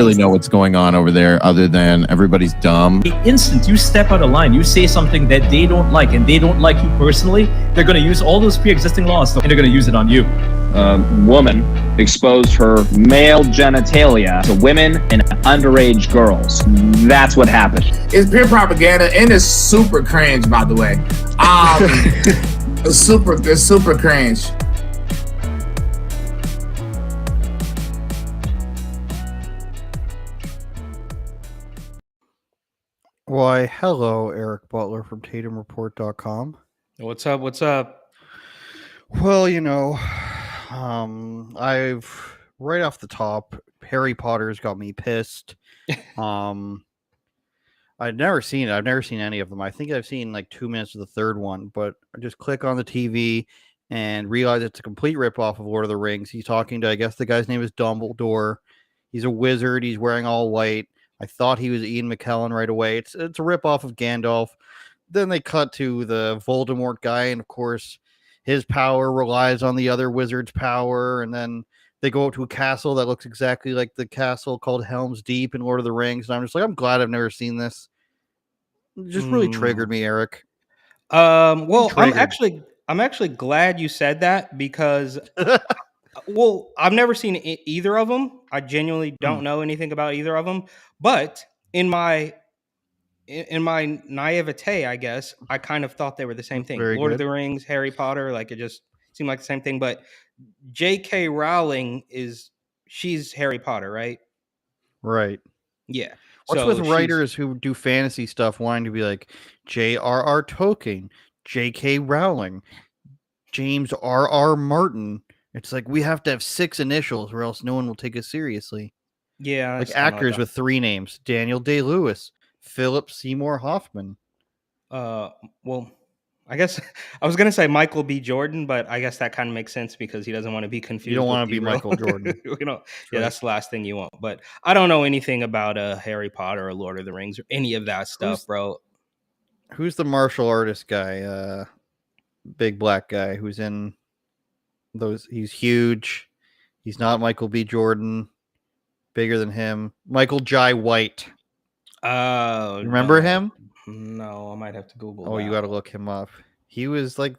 really know what's going on over there other than everybody's dumb. The instant you step out of line, you say something that they don't like and they don't like you personally, they're going to use all those pre-existing laws and they're going to use it on you. Woman exposed her male genitalia to women and underage girls. That's what happened. It's pure propaganda and it's super cringe, by the way. It's super cringe. Why, hello, Eric Butler from TatumReport.com. What's up? What's up? Well, I've right off the top, Harry Potter's got me pissed. I've never seen any of them. I think I've seen like 2 minutes of the third one, but I just click on the TV and realize it's a complete ripoff of Lord of the Rings. He's talking to, I guess the guy's name is Dumbledore. He's a wizard. He's wearing all white. I thought he was Ian McKellen right away. It's a ripoff of Gandalf. Then they cut to the Voldemort guy, and of course, his power relies on the other wizard's power. And then they go up to a castle that looks exactly like the castle called Helm's Deep in Lord of the Rings. And I'm just like, I'm glad I've never seen this. It just really triggered me, Eric. Well, I'm actually glad you said that because, well, I've never seen either of them. I genuinely don't know anything about either of them. But in my naivete, I guess, I kind of thought they were the same thing. Very Lord good. of the Rings, Harry Potter, like it just seemed like the same thing. But J.K. Rowling she's Harry Potter, right? Right. Yeah. What's So with writers who do fantasy stuff wanting to be like J.R.R. Tolkien, J.K. Rowling, James R.R. Martin? It's like we have to have 6 initials or else no one will take us seriously. Yeah. Like actors with 3 names: Daniel Day-Lewis, Philip Seymour Hoffman. Well, I guess I was gonna say Michael B. Jordan, but I guess that kind of makes sense because he doesn't want to be confused. You don't want to be B-roll. Michael Jordan. Yeah, that's the last thing you want. But I don't know anything about Harry Potter or Lord of the Rings or any of that stuff, bro. Who's the martial artist guy? Big black guy who's in those. He's huge. He's not Michael B. Jordan. Bigger than him. Michael Jai White. Remember him? No, I might have to Google. Oh, you got to look him up. He was like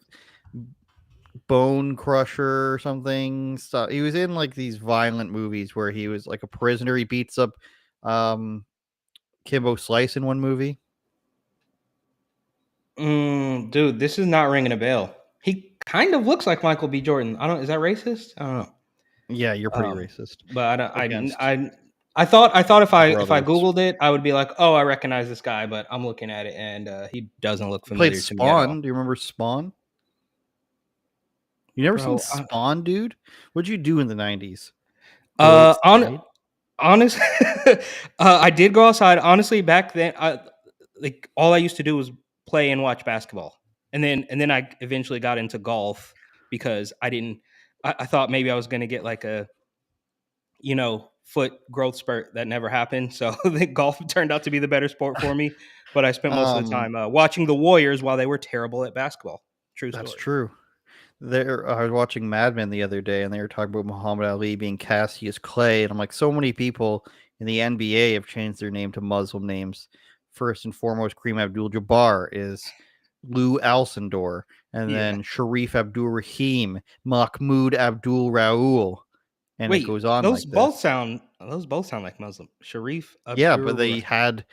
Bone Crusher or something. So he was in like these violent movies where he was like a prisoner. He beats up Kimbo Slice in one movie. Dude, this is not ringing a bell. He kind of looks like Michael B. Jordan. Is that racist? I don't know. Yeah, you're pretty racist. But I thought if I Googled it, I would be like, oh, I recognize this guy, but I'm looking at it and he doesn't look familiar to me at all. Spawn. Do you remember Spawn? You never seen Spawn, dude? What'd you do in the 90s? Honestly, I did go outside. Honestly, back then, all I used to do was play and watch basketball, and then I eventually got into golf because I thought maybe I was going to get like a, foot growth spurt that never happened. So the golf turned out to be the better sport for me. But I spent most of the time watching the Warriors while they were terrible at basketball. True story. That's true. I was watching Mad Men the other day, and they were talking about Muhammad Ali being Cassius Clay, and I'm like, so many people in the NBA have changed their name to Muslim names. First and foremost, Kareem Abdul-Jabbar is Lou Alcindor, and then Sharif Abdul-Rahim, Mahmoud Abdul-Raul, and it goes on. Those both sound like Muslim. Sharif. Yeah, but they had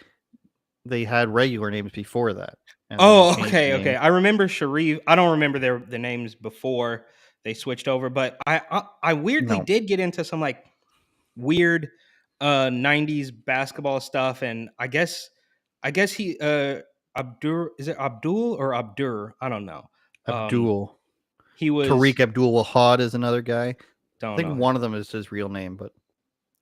regular names before that. Oh, okay. I remember Sharif. I don't remember the names before they switched over, but I weirdly did get into some like weird 90s basketball stuff, and I guess he Abdur, is it Abdul or Abdur? I don't know. Abdul. He was Tariq Abdul-Wahad is another guy. I think one of them is his real name,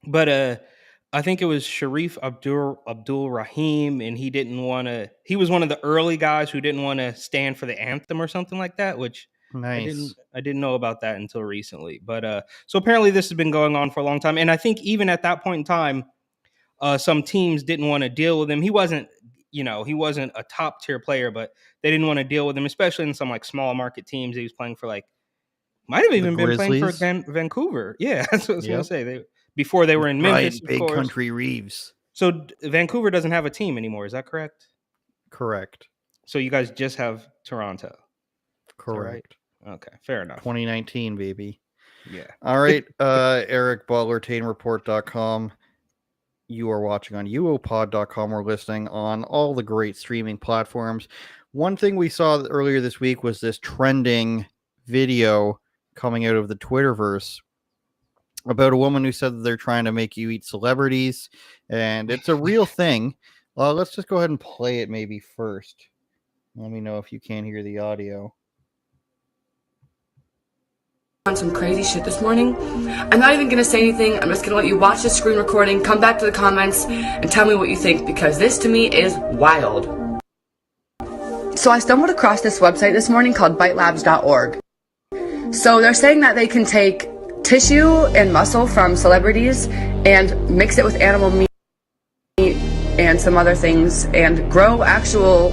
but I think it was Sharif Abdul Rahim, and he didn't want to. He was one of the early guys who didn't want to stand for the anthem or something like that. Which nice. I didn't know about that until recently. But so apparently this has been going on for a long time, and I think even at that point in time, some teams didn't want to deal with him. He wasn't a top tier player, but they didn't want to deal with him, especially in some like small market teams. He was playing for like might have even been playing for Vancouver. Yeah, that's what I was gonna say. before they were in Brian Memphis, of Big course. Country Reeves. So Vancouver doesn't have a team anymore. Is that correct? Correct. So you guys just have Toronto. Correct. Right? Okay, fair enough. 2019, baby. Yeah. All right. Eric Butler, TaneReport.com. You are watching on uopod.com or listening on all the great streaming platforms. One thing we saw earlier this week was this trending video coming out of the Twitterverse about a woman who said that they're trying to make you eat celebrities, and it's a real thing. Let's just go ahead and play it maybe first. Let me know if you can hear the audio. On some crazy shit this morning. I'm not even gonna say anything. I'm just gonna let you watch the screen recording, come back to the comments, and tell me what you think, because this to me is wild. So I stumbled across this website this morning called bitelabs.org. So they're saying that they can take tissue and muscle from celebrities and mix it with animal meat and some other things and grow actual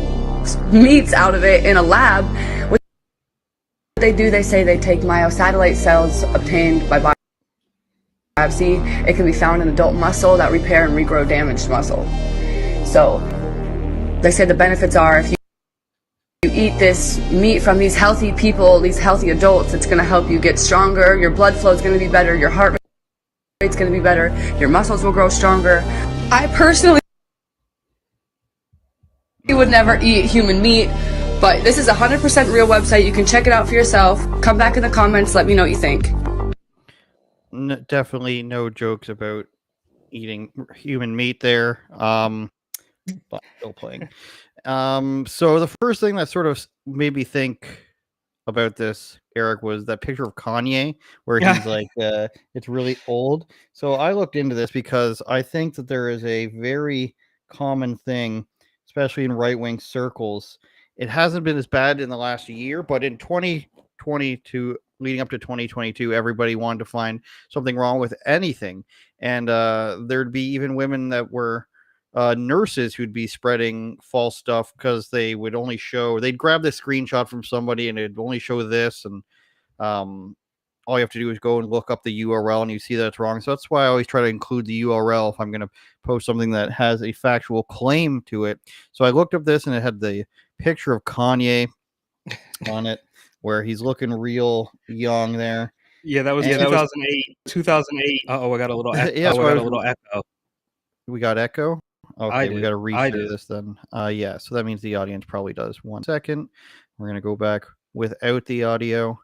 meats out of it in a lab. They say they take myosatellite cells obtained by biopsy. It can be found in adult muscle that repair and regrow damaged muscle. So they say the benefits are, if you eat this meat from these healthy people, these healthy adults, it's going to help you get stronger, your blood flow is going to be better, your heart rate's going to be better, your muscles will grow stronger. I personally would never eat human meat, but this is a 100% real website. You can check it out for yourself. Come back in the comments. Let me know what you think. Definitely no jokes about eating human meat there. But still playing. So the first thing that sort of made me think about this, Eric, was that picture of Kanye where he's like, it's really old. So I looked into this because I think that there is a very common thing, especially in right-wing circles. It hasn't been as bad in the last year, but in 2022, leading up to 2022, everybody wanted to find something wrong with anything. And there'd be even women that were nurses who'd be spreading false stuff because they would only show, they'd grab this screenshot from somebody and it'd only show this. And all you have to do is go and look up the URL and you see that it's wrong. So that's why I always try to include the URL if I'm going to post something that has a factual claim to it. So I looked up this and it had the picture of Kanye on it where he's looking real young there. Yeah, that was 2008. 2008. I got a little echo. Yeah, so I got a little echo. We got echo. Okay, we got to restart did. this then. Yeah, so that means the audience probably does. 1 second. We're going to go back without the audio.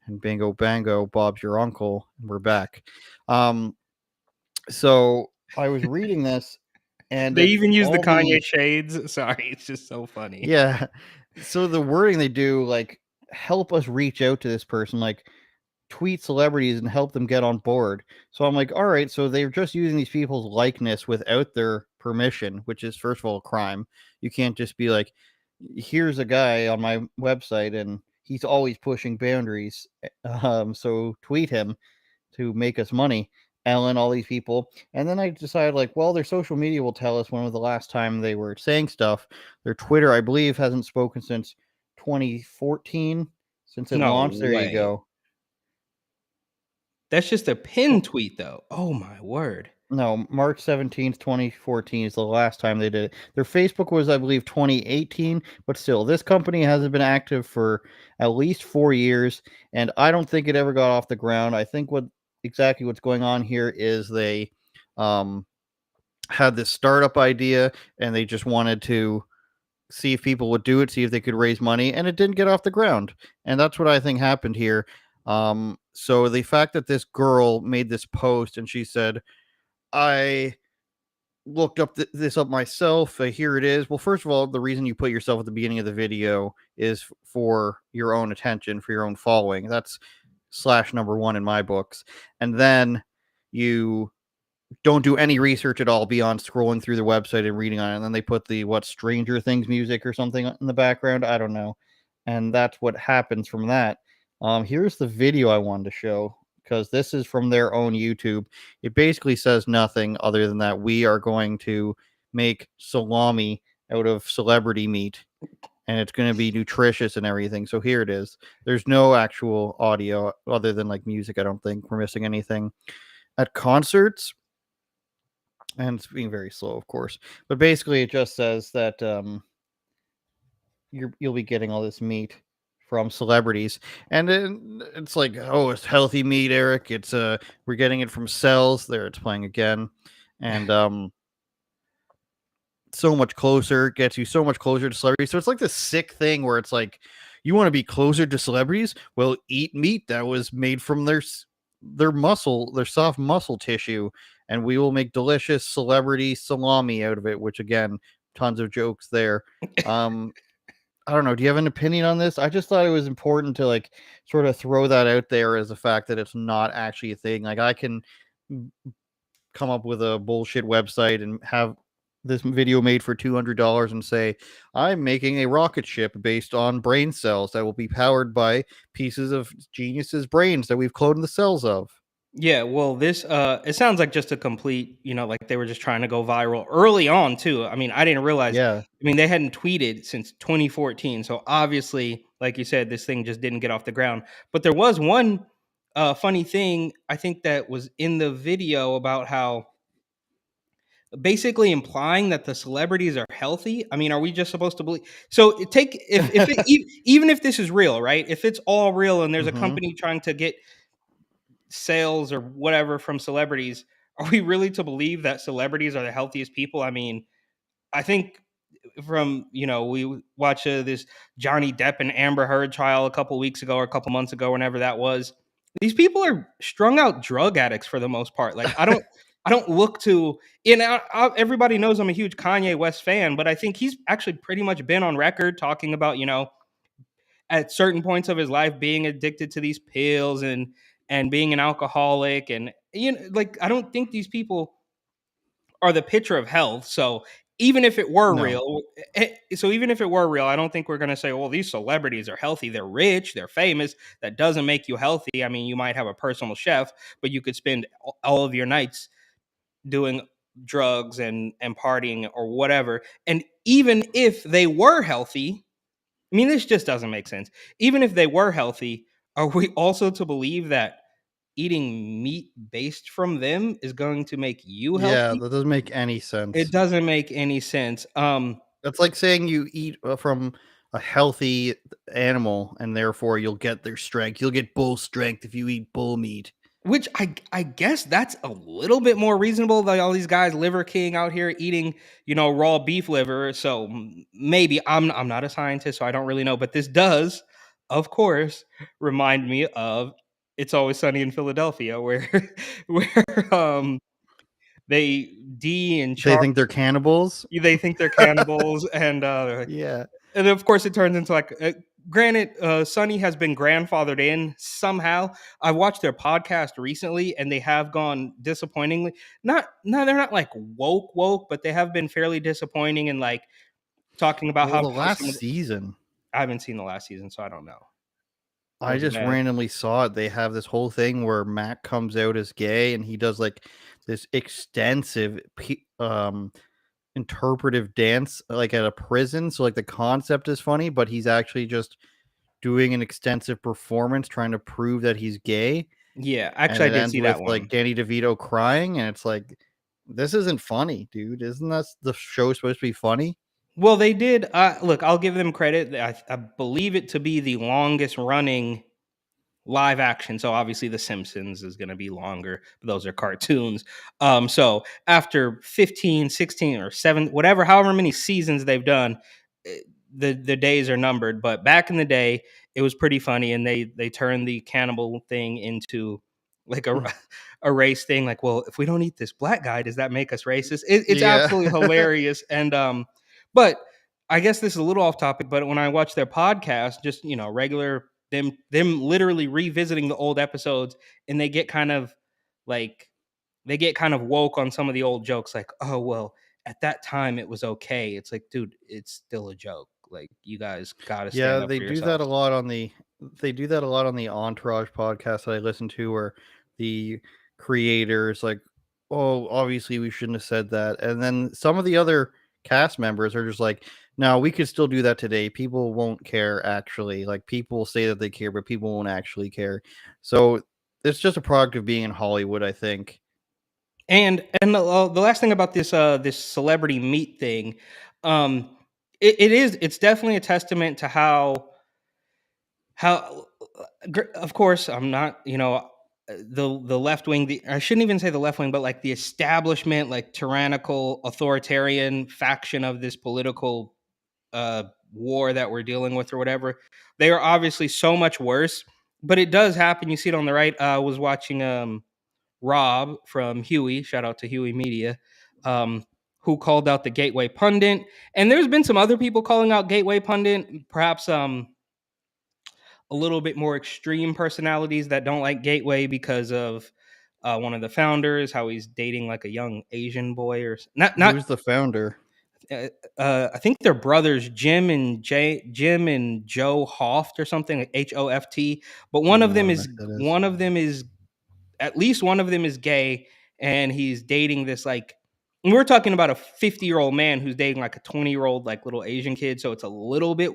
And bingo bango, Bob's your uncle. And we're back. So I was reading this, and they even use the Kanye shades. Sorry, it's just so funny. Yeah. So the wording they do, like, help us reach out to this person, like tweet celebrities and help them get on board. So I'm like, all right, so they're just using these people's likeness without their permission, which is, first of all, a crime. You can't just be like, here's a guy on my website and he's always pushing boundaries. So tweet him to make us money. Ellen, all these people. And then I decided, like, well, their social media will tell us when was the last time they were saying stuff. Their Twitter, I believe, hasn't spoken since 2014, since it launched. There you go. That's just a pin tweet, though. Oh, my word. No, March 17th, 2014 is the last time they did it. Their Facebook was, I believe, 2018, but still, this company hasn't been active for at least 4 years, and I don't think it ever got off the ground. I think exactly what's going on here is they had this startup idea, and they just wanted to see if people would do it, see if they could raise money, and it didn't get off the ground. And that's what I think happened here. So the fact that this girl made this post and she said, I looked up this up myself. Here it is. Well, first of all, the reason you put yourself at the beginning of the video is for your own attention, for your own following. That's /1 in my books. And then you don't do any research at all beyond scrolling through the website and reading on it. And then they put the Stranger Things music or something in the background. I don't know. And that's what happens from that. Here's the video I wanted to show, because this is from their own YouTube. It basically says nothing other than that we are going to make salami out of celebrity meat, and it's going to be nutritious and everything. So here it is. There's no actual audio other than like music. I don't think we're missing anything. at concerts, and it's being very slow, of course. But basically, it just says that you'll be getting all this meat from celebrities, and then it's like, oh, it's healthy meat, Eric. It's we're getting it from cells. There, it's playing again, and so much closer, gets you so much closer to celebrities. So it's like this sick thing where it's like, you want to be closer to celebrities? Well, eat meat that was made from their muscle, their soft muscle tissue, and we will make delicious celebrity salami out of it. Which again, tons of jokes there. I don't know. Do you have an opinion on this? I just thought it was important to like sort of throw that out there as a fact that it's not actually a thing. Like I can come up with a bullshit website and have this video made for $200 and say, I'm making a rocket ship based on brain cells that will be powered by pieces of geniuses' brains that we've cloned the cells of. Yeah, well, this it sounds like just a complete, like they were just trying to go viral early on too. I mean, I didn't realize. Yeah. I mean, they hadn't tweeted since 2014, so obviously, like you said, this thing just didn't get off the ground. But there was one funny thing I think that was in the video about how basically implying that the celebrities are healthy. I mean, are we just supposed to believe? So take if even if this is real, right? If it's all real and there's a company trying to get sales or whatever from celebrities, are we really to believe that celebrities are the healthiest people? I mean, I think from we watched this Johnny Depp and Amber Heard trial a couple weeks ago or a couple months ago, whenever that was. These people are strung out drug addicts for the most part. Like I don't look to, everybody knows I'm a huge Kanye West fan, but I think he's actually pretty much been on record talking about at certain points of his life being addicted to these pills and being an alcoholic, and like I don't think these people are the picture of health. So even if it were real, I don't think we're going to say, well, these celebrities are healthy. They're rich, they're famous. That doesn't make you healthy. I mean, you might have a personal chef, but you could spend all of your nights doing drugs and partying or whatever. And even if they were healthy, I mean, this just doesn't make sense. Even if they were healthy, are we also to believe that eating meat based from them is going to make you healthy? Yeah, that doesn't make any sense. It doesn't make any sense. That's like saying you eat from a healthy animal and therefore you'll get their strength. You'll get bull strength if you eat bull meat. Which I guess that's a little bit more reasonable than all these guys Liver King out here eating, raw beef liver. So maybe I'm not a scientist, so I don't really know. But this does, of course, remind me of It's Always Sunny in Philadelphia, where they D and They think they're cannibals. They think they're cannibals, and they're like, Yeah. And of course, it turns into like. Granted, Sonny has been grandfathered in somehow. I watched their podcast recently, and they have gone disappointingly. They're not like woke, but they have been fairly disappointing in like talking about how the last season. I haven't seen the last season, so I don't know. I just randomly saw it. They have this whole thing where Mac comes out as gay, and he does like this extensive interpretive dance like at a prison. So like the concept is funny, but he's actually just doing an extensive performance trying to prove that he's gay. Yeah, actually, I did see that one. Like Danny DeVito crying, and it's like, this isn't funny, dude. Isn't that the show supposed to be funny? Well, they did. Look, I'll give them credit. I believe it to be the longest running live action. So obviously The Simpsons is going to be longer, but those are cartoons. So after 15, 16 or 7, however many seasons they've done, the days are numbered. But back in the day, it was pretty funny. And they turned the cannibal thing into like a race thing. Like, well, if we don't eat this black guy, does that make us racist? It's absolutely hilarious. And, but I guess this is a little off topic, but when I watch their podcast, just, regular, them literally revisiting the old episodes, and they get kind of woke on some of the old jokes, like, oh well, at that time it was okay. It's like, dude, it's still a joke. Like, you guys gotta stand up they for do yourselves. that a lot on the Entourage podcast that I listen to, where the creators like, oh, obviously we shouldn't have said that, and then some of the other cast members are just like, no, we could still do that today. People won't care, actually. Like, people say that they care, but people won't actually care. So it's just a product of being in Hollywood, I think. And the last thing about this celebrity meet thing, it's definitely a testament to how of course I'm not, the left wing, I shouldn't even say the left wing, but like the establishment, like tyrannical authoritarian faction of this political war that we're dealing with or whatever, they are obviously so much worse. But it does happen. You see it on the right. I was watching Rob from Huey, shout out to Huey Media, who called out the Gateway Pundit. And there's been some other people calling out Gateway Pundit, perhaps a little bit more extreme personalities that don't like Gateway because of one of the founders, how he's dating like a young Asian boy or not. Who's the founder? I think they're brothers, Jim and Joe Hoft or something, like Hoft. But one of them is at least one of them is gay, and he's dating this like. And we're talking about a 50-year-old man who's dating like a 20-year-old like little Asian kid, so it's a little bit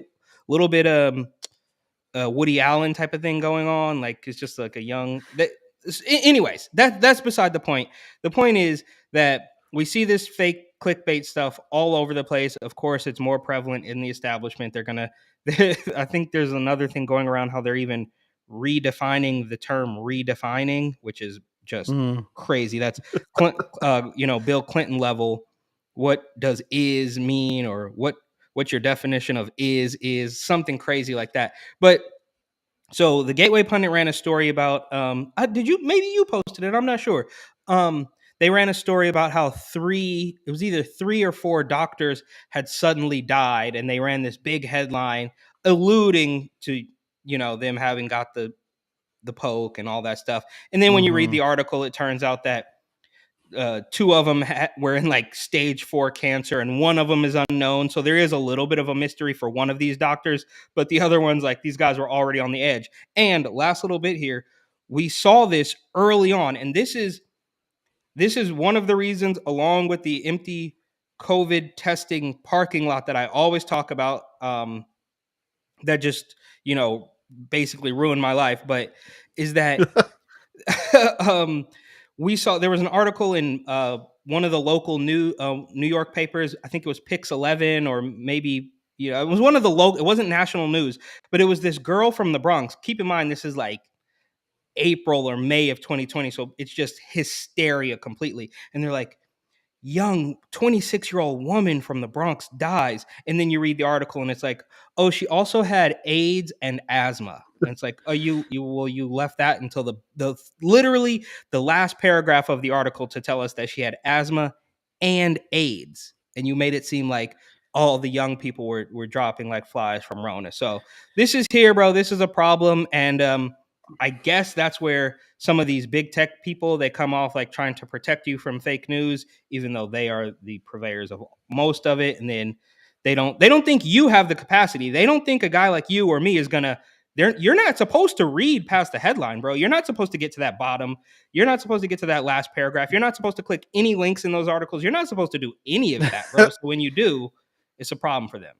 Woody Allen type of thing going on. Like it's just like a young. Anyways, that's beside the point. The point is that we see this fake clickbait stuff all over the place. Of course, it's more prevalent in the establishment. They're gonna. I think there's another thing going around how they're even redefining the term redefining, which is just crazy. That's Bill Clinton level. What does is mean, or what's your definition of is something crazy like that. But so the Gateway Pundit ran a story about maybe you posted it, I'm not sure. They ran a story about how it was either 3 or 4 doctors had suddenly died, and they ran this big headline alluding to them having got the poke and all that stuff. And then when you read the article, it turns out that 2 of them were in like stage 4 cancer, and one of them is unknown. So there is a little bit of a mystery for one of these doctors, but the other ones, like these guys were already on the edge. And last little bit here, we saw this early on, and this is one of the reasons, along with the empty COVID testing parking lot that I always talk about, that just basically ruined my life. But is that we saw there was an article in one of the local New York papers. I think it was Pix 11, or maybe it was one of the local. It wasn't national news, but it was this girl from the Bronx. Keep in mind, this is like April or May of 2020, so it's just hysteria completely. And they're like, young 26-year-old woman from the Bronx dies. And then you read the article and it's like, oh, she also had AIDS and asthma. And it's like, oh, you left that until the literally the last paragraph of the article to tell us that she had asthma and AIDS. And you made it seem like all the young people were dropping like flies from Rona. So this is here, bro. This is a problem. And I guess that's where some of these big tech people, they come off like trying to protect you from fake news, even though they are the purveyors of most of it. And then they don't think you have the capacity. They don't think a guy like you or me is gonna. You're not supposed to read past the headline, bro. You're not supposed to get to that bottom. You're not supposed to get to that last paragraph. You're not supposed to click any links in those articles. You're not supposed to do any of that, bro. So when you do, it's a problem for them.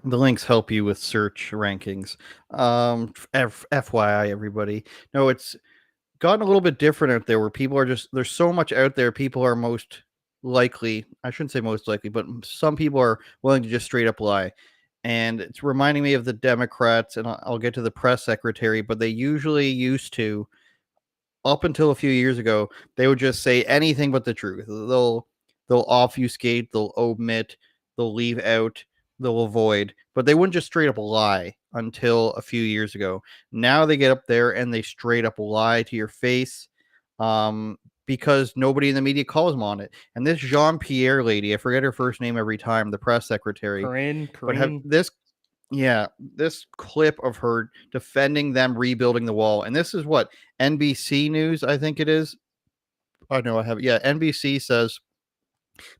The links help you with search rankings. FYI, everybody. No, it's gotten a little bit different out there where people are there's so much out there. People are most likely, I shouldn't say most likely, but some people are willing to just straight up lie. And it's reminding me of the Democrats, and I'll get to the press secretary, but they usually used to, up until a few years ago, they would just say anything but the truth. They'll obfuscate, they'll omit, they'll leave out, they'll avoid, but they wouldn't just straight up lie until a few years ago. Now they get up there and they straight up lie to your face, because nobody in the media calls them on it. And this Jean-Pierre lady, I forget her first name every time, the press secretary. Corinne. This clip of her defending them rebuilding the wall, and this is what NBC News, I think it is. I know I have. Yeah, NBC says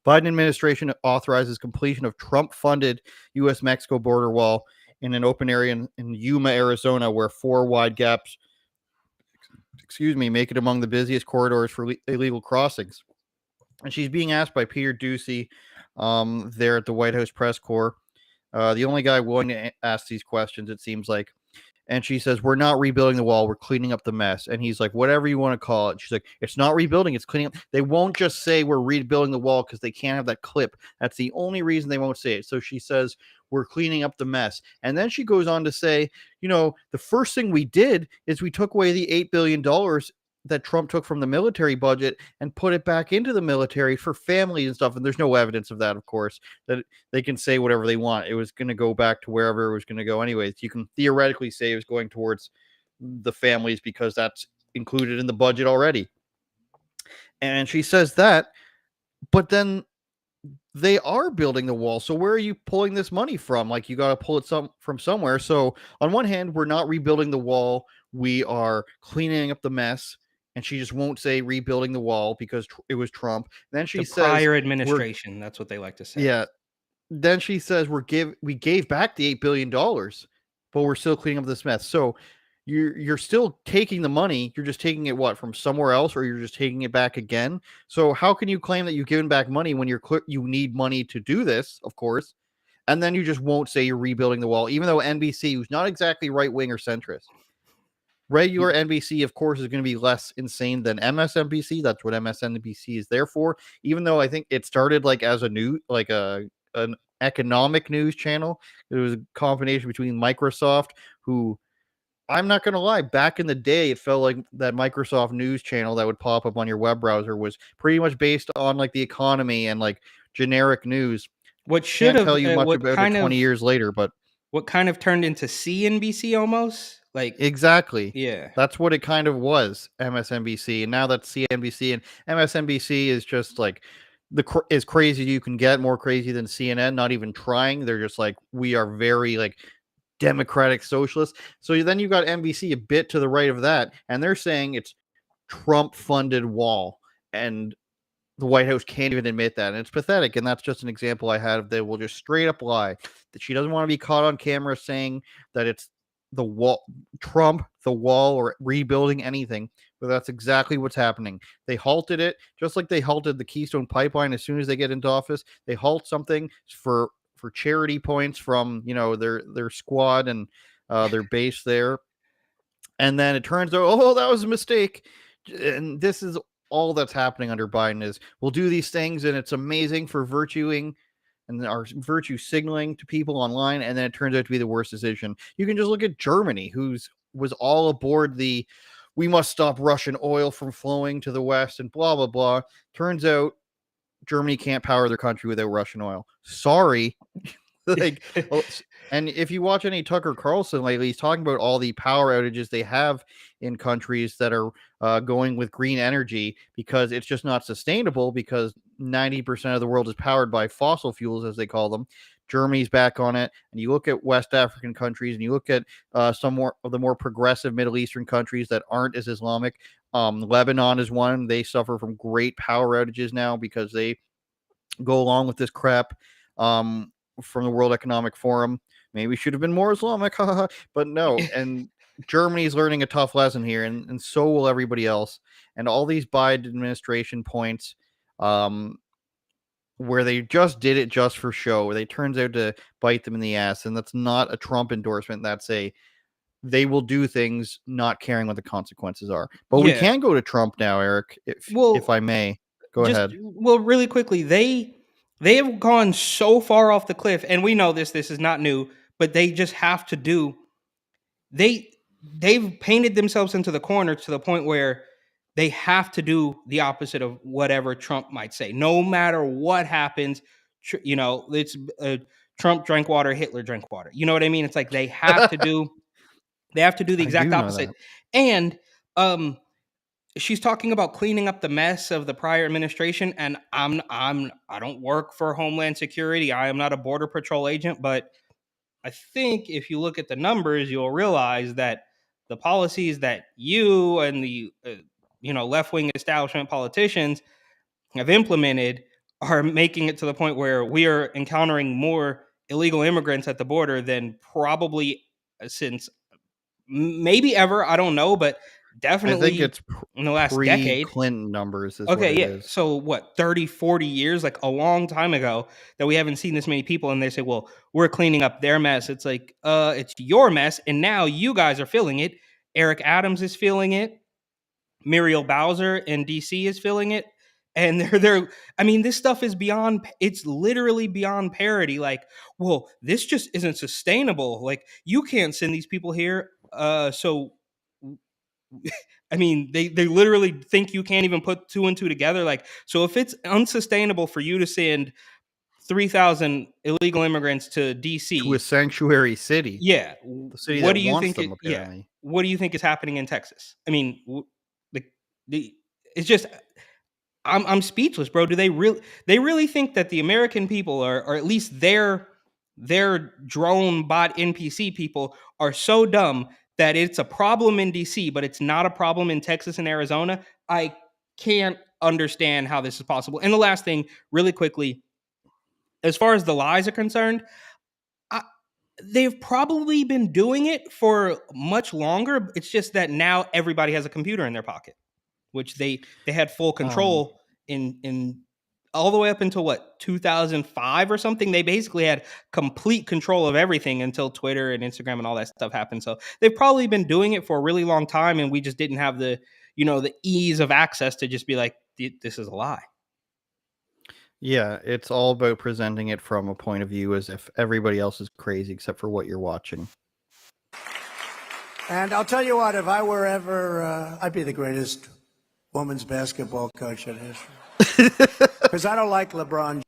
Biden administration authorizes completion of Trump-funded U.S.-Mexico border wall in an open area in Yuma, Arizona, where 4 wide gaps, make it among the busiest corridors for illegal crossings. And she's being asked by Peter Doocy there at the White House press corps. The only guy willing to ask these questions, it seems like. And she says, we're not rebuilding the wall. We're cleaning up the mess. And he's like, whatever you want to call it. She's like, it's not rebuilding. It's cleaning up. They won't just say we're rebuilding the wall because they can't have that clip. That's the only reason they won't say it. So she says, we're cleaning up the mess. And then she goes on to say, the first thing we did is we took away the $8 billion that Trump took from the military budget and put it back into the military for families and stuff. And there's no evidence of that, of course, that they can say whatever they want. It was going to go back to wherever it was going to go anyways. You can theoretically say it was going towards the families because that's included in the budget already. And she says that, but then they are building the wall. So where are you pulling this money from? Like, you got to pull it from somewhere. So on one hand, we're not rebuilding the wall. We are cleaning up the mess. And she just won't say rebuilding the wall because it was Trump. Then she says prior administration. That's what they like to say. Yeah. Then she says we gave back the $8 billion, but we're still cleaning up this mess. So you're still taking the money. You're just taking it from somewhere else, or you're just taking it back again. So how can you claim that you've given back money when you need money to do this, of course, and then you just won't say you're rebuilding the wall, even though NBC, who's not exactly right wing or centrist. Regular NBC, of course, is going to be less insane than MSNBC. That's what MSNBC is there for. Even though I think it started as an economic news channel. It was a combination between Microsoft, who, I'm not going to lie, back in the day, it felt like that Microsoft news channel that would pop up on your web browser was pretty much based on the economy and generic news. What should have tell you much about it 20 years later, but what kind of turned into CNBC almost? Exactly. Yeah. That's what it kind of was, MSNBC. And now that's CNBC, and MSNBC is just as crazy you can get, more crazy than CNN, not even trying. They're just we are very democratic socialists. So then you got NBC a bit to the right of that, and they're saying it's Trump funded wall, and the White House can't even admit that. And it's pathetic. And that's just an example I had of they will just straight up lie that she doesn't want to be caught on camera saying that it's the wall, Trump, the wall, or rebuilding anything. But that's exactly what's happening. They halted it, just like they halted the Keystone Pipeline. As soon as they get into office, they halt something for charity points from their squad and their base there. And then it turns out, that was a mistake. And this is all that's happening under Biden is we'll do these things and it's amazing for virtuing and our virtue signaling to people online, and then it turns out to be the worst decision. You can just look at Germany, was all aboard the we must stop Russian oil from flowing to the West and blah, blah, blah. Turns out Germany can't power their country without Russian oil. Sorry. And if you watch any Tucker Carlson lately, he's talking about all the power outages they have in countries that are going with green energy because it's just not sustainable, because 90% of the world is powered by fossil fuels, as they call them. Germany's back on it. And you look at West African countries and you look at some more of the more progressive Middle Eastern countries that aren't as Islamic. Lebanon is one. They suffer from great power outages now because they go along with this crap. From the World Economic Forum. Maybe should have been more Islamic, but no. And Germany's learning a tough lesson here, and so will everybody else. And all these Biden administration points, where they just did it just for show, they turns out to bite them in the ass. And that's not a Trump endorsement. That's they will do things not caring what the consequences are. But we can go to Trump now, Eric, if I may. Go ahead. Well, really quickly, they have gone so far off the cliff, and we know this is not new, but they just have to do. They've painted themselves into the corner to the point where they have to do the opposite of whatever Trump might say. No matter what happens, it's Trump drank water, Hitler drank water. You know what I mean? It's they have to do the exact opposite. And she's talking about cleaning up the mess of the prior administration, and I don't work for Homeland Security. I am not a Border Patrol agent, but I think if you look at the numbers, you'll realize that the policies that you and the left-wing establishment politicians have implemented are making it to the point where we are encountering more illegal immigrants at the border than probably since maybe ever. I don't know, but definitely I think it's in the last decade. pre-Clinton numbers is Okay, what it yeah. is. So what, 30, 40 years, like a long time ago, that we haven't seen this many people, and they say, well, we're cleaning up their mess. It's like, it's your mess, and now you guys are feeling it. Eric Adams is feeling it. Muriel Bowser in DC is feeling it. And they're I mean, this stuff is beyond, it's literally beyond parody. Like, well, this just isn't sustainable. Like, you can't send these people here. So I mean, they literally think you can't even put two and two together. Like, so if it's unsustainable for you to send 3,000 illegal immigrants to DC, To a sanctuary city. yeah, The city what that do you wants think? them, apparently. Yeah, what do you think is happening in Texas? I mean, it's just, I'm speechless, bro. Do they really think that the American people are, or at least their drone bot NPC people, are so dumb that it's a problem in DC, but it's not a problem in Texas and Arizona? I can't understand how this is possible. And the last thing, really quickly, as far as the lies are concerned, they've probably been doing it for much longer. It's just that now everybody has a computer in their pocket, which they had full control in all the way up until what, 2005 or something. They basically had complete control of everything until Twitter and Instagram and all that stuff happened. So they've probably been doing it for a really long time, and we just didn't have the ease of access to just be like, this is a lie. Yeah, it's all about presenting it from a point of view as if everybody else is crazy except for what you're watching. And I'll tell you what, if I were ever, I'd be the greatest women's basketball coach in history. Because I don't like LeBron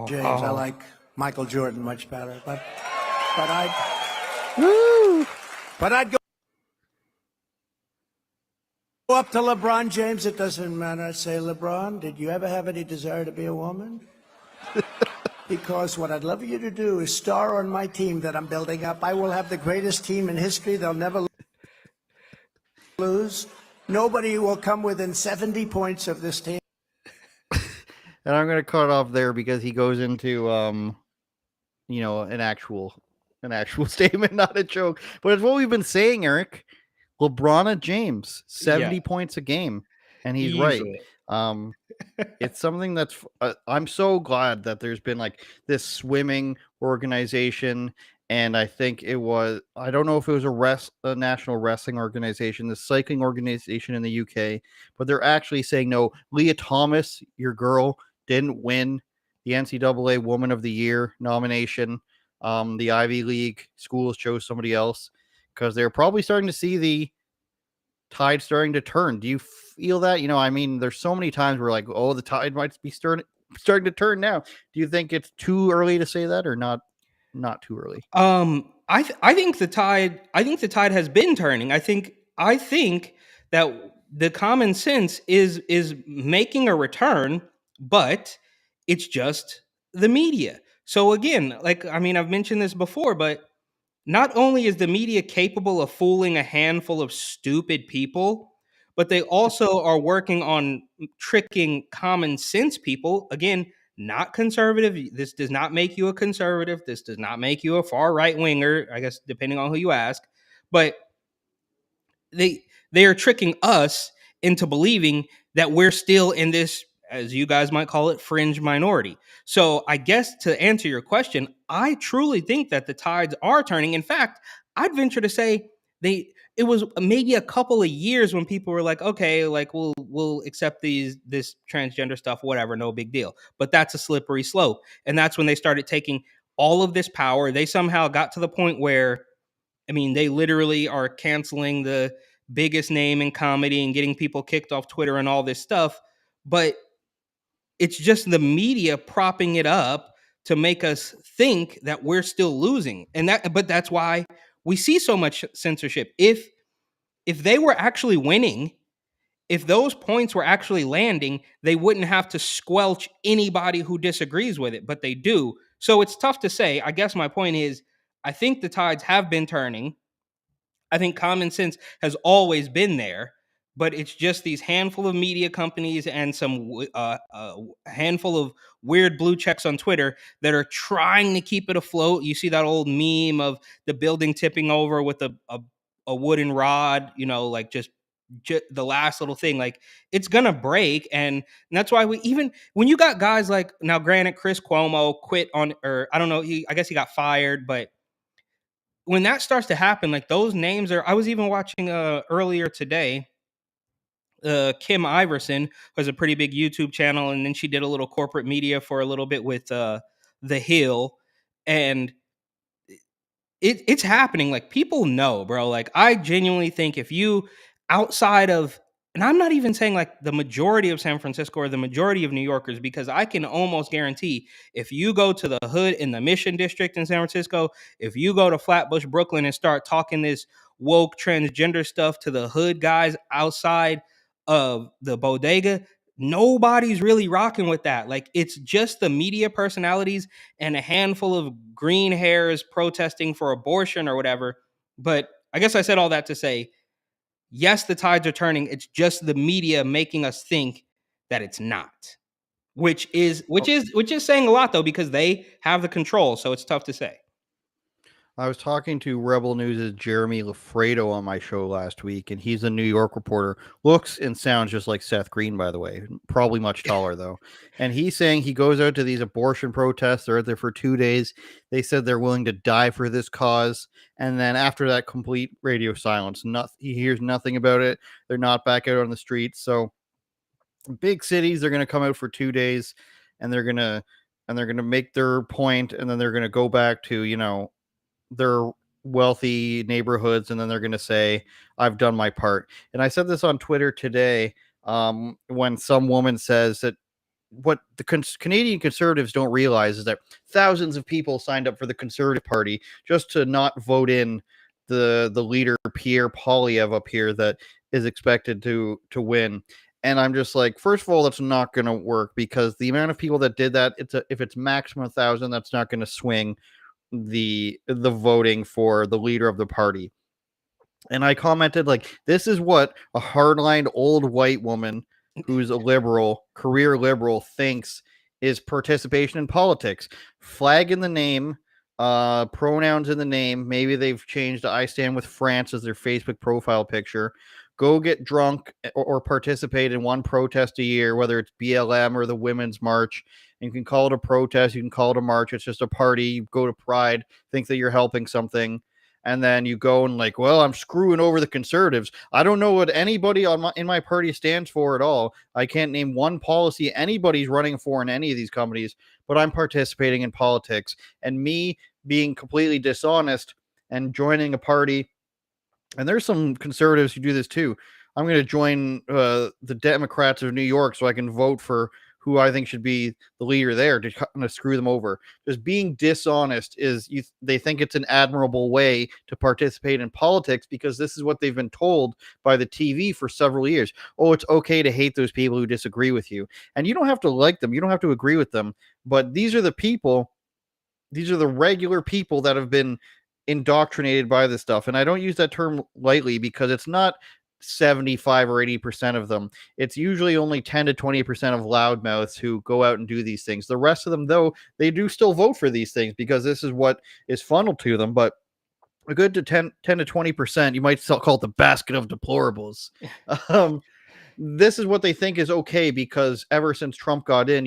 James. I like Michael Jordan much better. But I'd go up to LeBron James. It doesn't matter. I'd say, LeBron, did you ever have any desire to be a woman? Because what I'd love you to do is star on my team that I'm building up. I will have the greatest team in history. They'll never lose. Nobody will come within 70 points of this team. And I'm going to cut off there because he goes into, an actual statement, not a joke. But it's what we've been saying, Eric. LeBron James, 70 points a game. And he's Easily. right. It's something that's I'm so glad that there's been like this swimming organization, and I think it was, I don't know if it was a national wrestling organization, the cycling organization in the UK, but they're actually saying, no, Leah Thomas, your girl, didn't win the NCAA Woman of the Year nomination. The Ivy League schools chose somebody else because they're probably starting to see the tide starting to turn. Do you feel that? I mean, there's so many times where like, oh, the tide might be starting to turn now. Do you think it's too early to say that, or not too early? I think the tide has been turning. I think that the common sense is making a return, but it's just the media. So again, like, I mean, I've mentioned this before, but not only is the media capable of fooling a handful of stupid people, but they also are working on tricking common sense people. Again, not conservative. This does not make you a conservative. This does not make you a far right winger, I guess, depending on who you ask. But they are tricking us into believing that we're still in this, as you guys might call it, fringe minority. So I guess to answer your question, I truly think that the tides are turning. In fact, I'd venture to say it was maybe a couple of years when people were like, okay, like we'll accept this transgender stuff, whatever, no big deal. But that's a slippery slope. And that's when they started taking all of this power. They somehow got to the point where, I mean, they literally are canceling the biggest name in comedy and getting people kicked off Twitter and all this stuff. But it's just the media propping it up to make us think that we're still losing. But that's why we see so much censorship. If they were actually winning, if those points were actually landing, they wouldn't have to squelch anybody who disagrees with it, but they do. So it's tough to say. I guess my point is, I think the tides have been turning. I think common sense has always been there, but it's just these handful of media companies and some handful of weird blue checks on Twitter that are trying to keep it afloat. You see that old meme of the building tipping over with a a wooden rod, like just the last little thing, like it's gonna break. And that's why even when you got guys like, now granted, Chris Cuomo quit or I don't know, I guess he got fired, but when that starts to happen, like those names I was even watching earlier today, Kim Iverson has a pretty big YouTube channel, and then she did a little corporate media for a little bit with The Hill, and it's happening. Like, people know, bro. Like, I genuinely think if you outside of, and I'm not even saying like the majority of San Francisco or the majority of New Yorkers, because I can almost guarantee if you go to the hood in the Mission District in San Francisco, if you go to Flatbush, Brooklyn, and start talking this woke transgender stuff to the hood guys outside of the bodega, nobody's really rocking with that. Like, it's just the media personalities and a handful of green hairs protesting for abortion or whatever. But I guess I said all that to say, yes, the tides are turning. It's just the media making us think that it's not, which is saying a lot, though, because they have the control. So it's tough to say. I was talking to Rebel News' Jeremy Lafredo on my show last week, and he's a New York reporter. Looks and sounds just like Seth Green, by the way. Probably much taller, though. And he's saying he goes out to these abortion protests. They're out there for 2 days. They said they're willing to die for this cause. And then after that, complete radio silence. He hears nothing about it. They're not back out on the streets. So big cities, they're going to come out for 2 days, and they're going to make their point, and then they're going to go back to, their wealthy neighborhoods, and then they're going to say, I've done my part. And I said this on Twitter today, when some woman says that what the Canadian Conservatives don't realize is that thousands of people signed up for the Conservative Party just to not vote in the leader, Pierre Poilievre, up here, that is expected to win. And I'm just like, first of all, that's not going to work, because the amount of people that did that, if it's maximum 1,000, that's not going to swing the voting for the leader of the party. And I commented, like, this is what a hardline old white woman who's a liberal, career liberal, thinks is participation in politics. Flag in the name, pronouns in the name. Maybe they've changed I Stand With France as their Facebook profile picture. Go get drunk or participate in one protest a year, whether it's BLM or the Women's March. And you can call it a protest, you can call it a march. It's just a party. You go to Pride, think that you're helping something, and then you go and like, well, I'm screwing over the Conservatives. I don't know what anybody in my party stands for at all. I can't name one policy anybody's running for in any of these companies, but I'm participating in politics. And me being completely dishonest and joining a party, and there's some conservatives who do this too. I'm going to join the Democrats of New York so I can vote for who I think should be the leader there, to kind of screw them over. Just being dishonest they think it's an admirable way to participate in politics, because this is what they've been told by the TV for several years. Oh, it's okay to hate those people who disagree with you. And you don't have to like them. You don't have to agree with them. But these are the regular people that have been indoctrinated by this stuff. And I don't use that term lightly, because it's not 75 or 80% of them. It's usually only 10 to 20% of loudmouths who go out and do these things. The rest of them, though, they do still vote for these things because this is what is funneled to them. But a good to 10 to 20%, you might still call it the basket of deplorables. This is what they think is okay, because ever since Trump got in,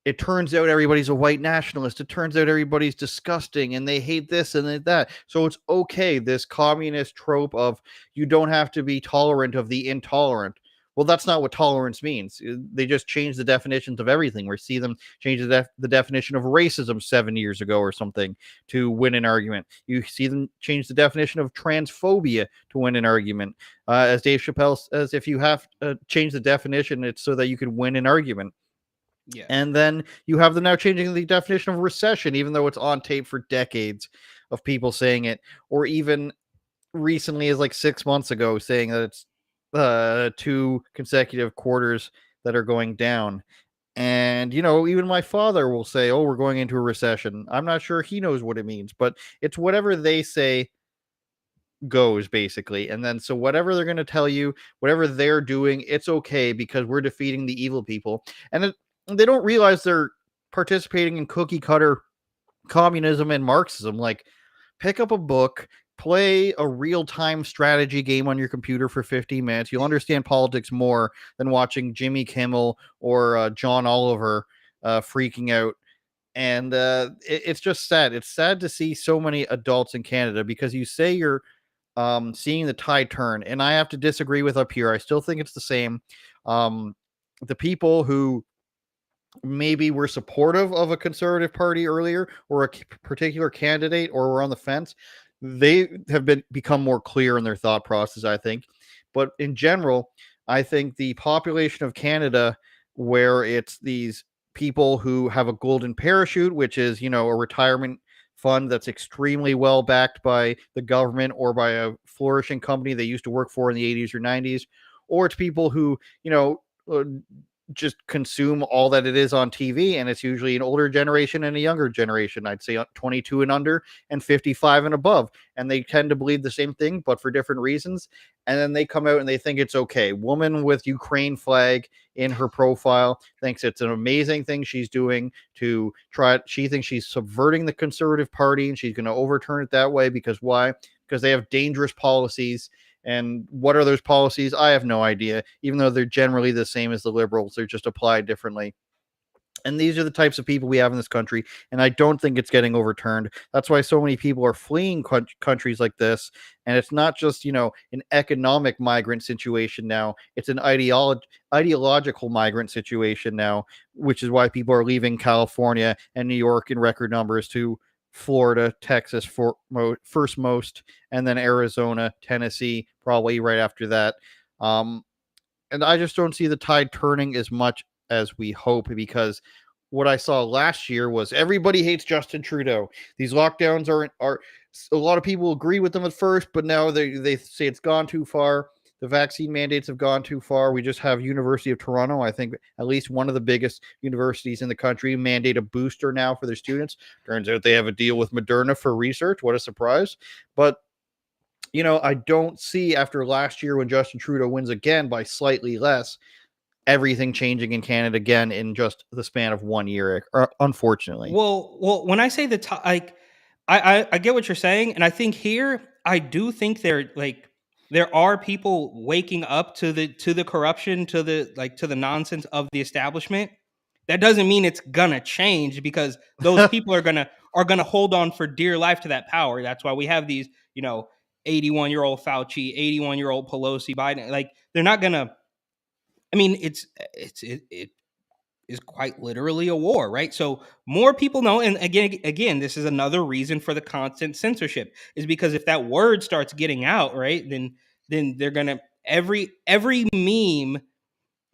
it turns out everybody's a white nationalist. It turns out everybody's disgusting and they hate this and that. So it's okay, this communist trope of you don't have to be tolerant of the intolerant. Well, that's not what tolerance means. They just changed the definitions of everything. We see them change the definition of racism 7 years ago or something to win an argument. You see them change the definition of transphobia to win an argument. As Dave Chappelle says, if you have to change the definition, it's so that you can win an argument. Yeah. And then you have them now changing the definition of recession, even though it's on tape for decades of people saying it, or even recently, as like 6 months ago, saying that it's 2 consecutive quarters that are going down. And, even my father will say, oh, we're going into a recession. I'm not sure he knows what it means, but it's whatever they say goes, basically. And then so whatever they're going to tell you, whatever they're doing, it's okay, because we're defeating the evil people. And they don't realize they're participating in cookie cutter communism and Marxism. Like, pick up a book, play a real-time strategy game on your computer for 15 minutes. You'll understand politics more than watching Jimmy Kimmel or John Oliver freaking out. And it's just sad. It's sad to see so many adults in Canada, because you say you're seeing the tide turn, and I have to disagree with up here. I still think it's the same. The people who maybe were supportive of a conservative party earlier, or a particular candidate, or were on the fence, they have become more clear in their thought process, I think. But in general, I think the population of Canada, where it's these people who have a golden parachute, which is, a retirement fund that's extremely well backed by the government or by a flourishing company they used to work for in the 80s or 90s, or it's people who, uh, just consume all that it is on TV, and it's usually an older generation and a younger generation. I'd say 22 and under and 55 and above, and they tend to believe the same thing, but for different reasons. And then they come out and they think it's okay. Woman with Ukraine flag in her profile thinks it's an amazing thing she's doing to try. She thinks she's subverting the Conservative Party, and she's going to overturn it that way. Because why? Because they have dangerous policies. And what are those policies? I have no idea, even though they're generally the same as the Liberals. They're just applied differently. And these are the types of people we have in this country, and I don't think it's getting overturned. That's why so many people are fleeing countries like this. And it's not just, an economic migrant situation now. It's an ideological migrant situation now, which is why people are leaving California and New York in record numbers to Florida, Texas first most, and then Arizona, Tennessee, probably right after that. And I just don't see the tide turning as much as we hope, because what I saw last year was everybody hates Justin Trudeau. These lockdowns are a lot of people agree with them at first, but now they say it's gone too far. The vaccine mandates have gone too far. We just have University of Toronto, I think at least one of the biggest universities in the country, mandate a booster now for their students. Turns out they have a deal with Moderna for research. What a surprise. But, I don't see, after last year when Justin Trudeau wins again by slightly less, everything changing in Canada again in just the span of 1 year, unfortunately. Well, when I say I get what you're saying, and I think here I do think there are people waking up to the corruption, to the nonsense of the establishment. That doesn't mean it's gonna change, because those people are gonna hold on for dear life to that power. That's why we have these, 81-year-old Fauci, 81-year-old Pelosi, Biden. Like, they're not gonna. I mean, it is quite literally a war, right? So more people know, and again, this is another reason for the constant censorship, is because if that word starts getting out, right, then they're gonna every meme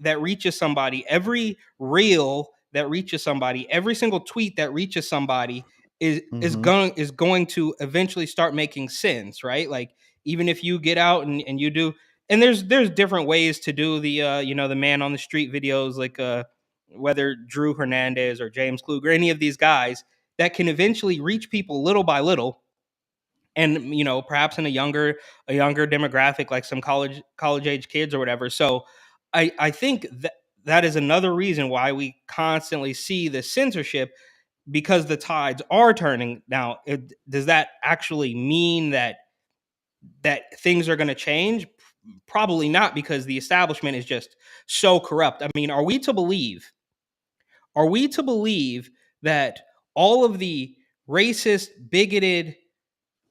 that reaches somebody, every reel that reaches somebody, every single tweet that reaches somebody is going to eventually start making sense, right? Like, even if you get out and you do, and there's different ways to do the the man on the street videos, like whether Drew Hernandez or James Kluger, any of these guys that can eventually reach people little by little, and perhaps in a younger demographic, like some college age kids or whatever. So I think that is another reason why we constantly see the censorship, because the tides are turning. Now, does that actually mean that things are going to change? Probably not, because the establishment is just so corrupt. I mean, are we to believe that all of the racist, bigoted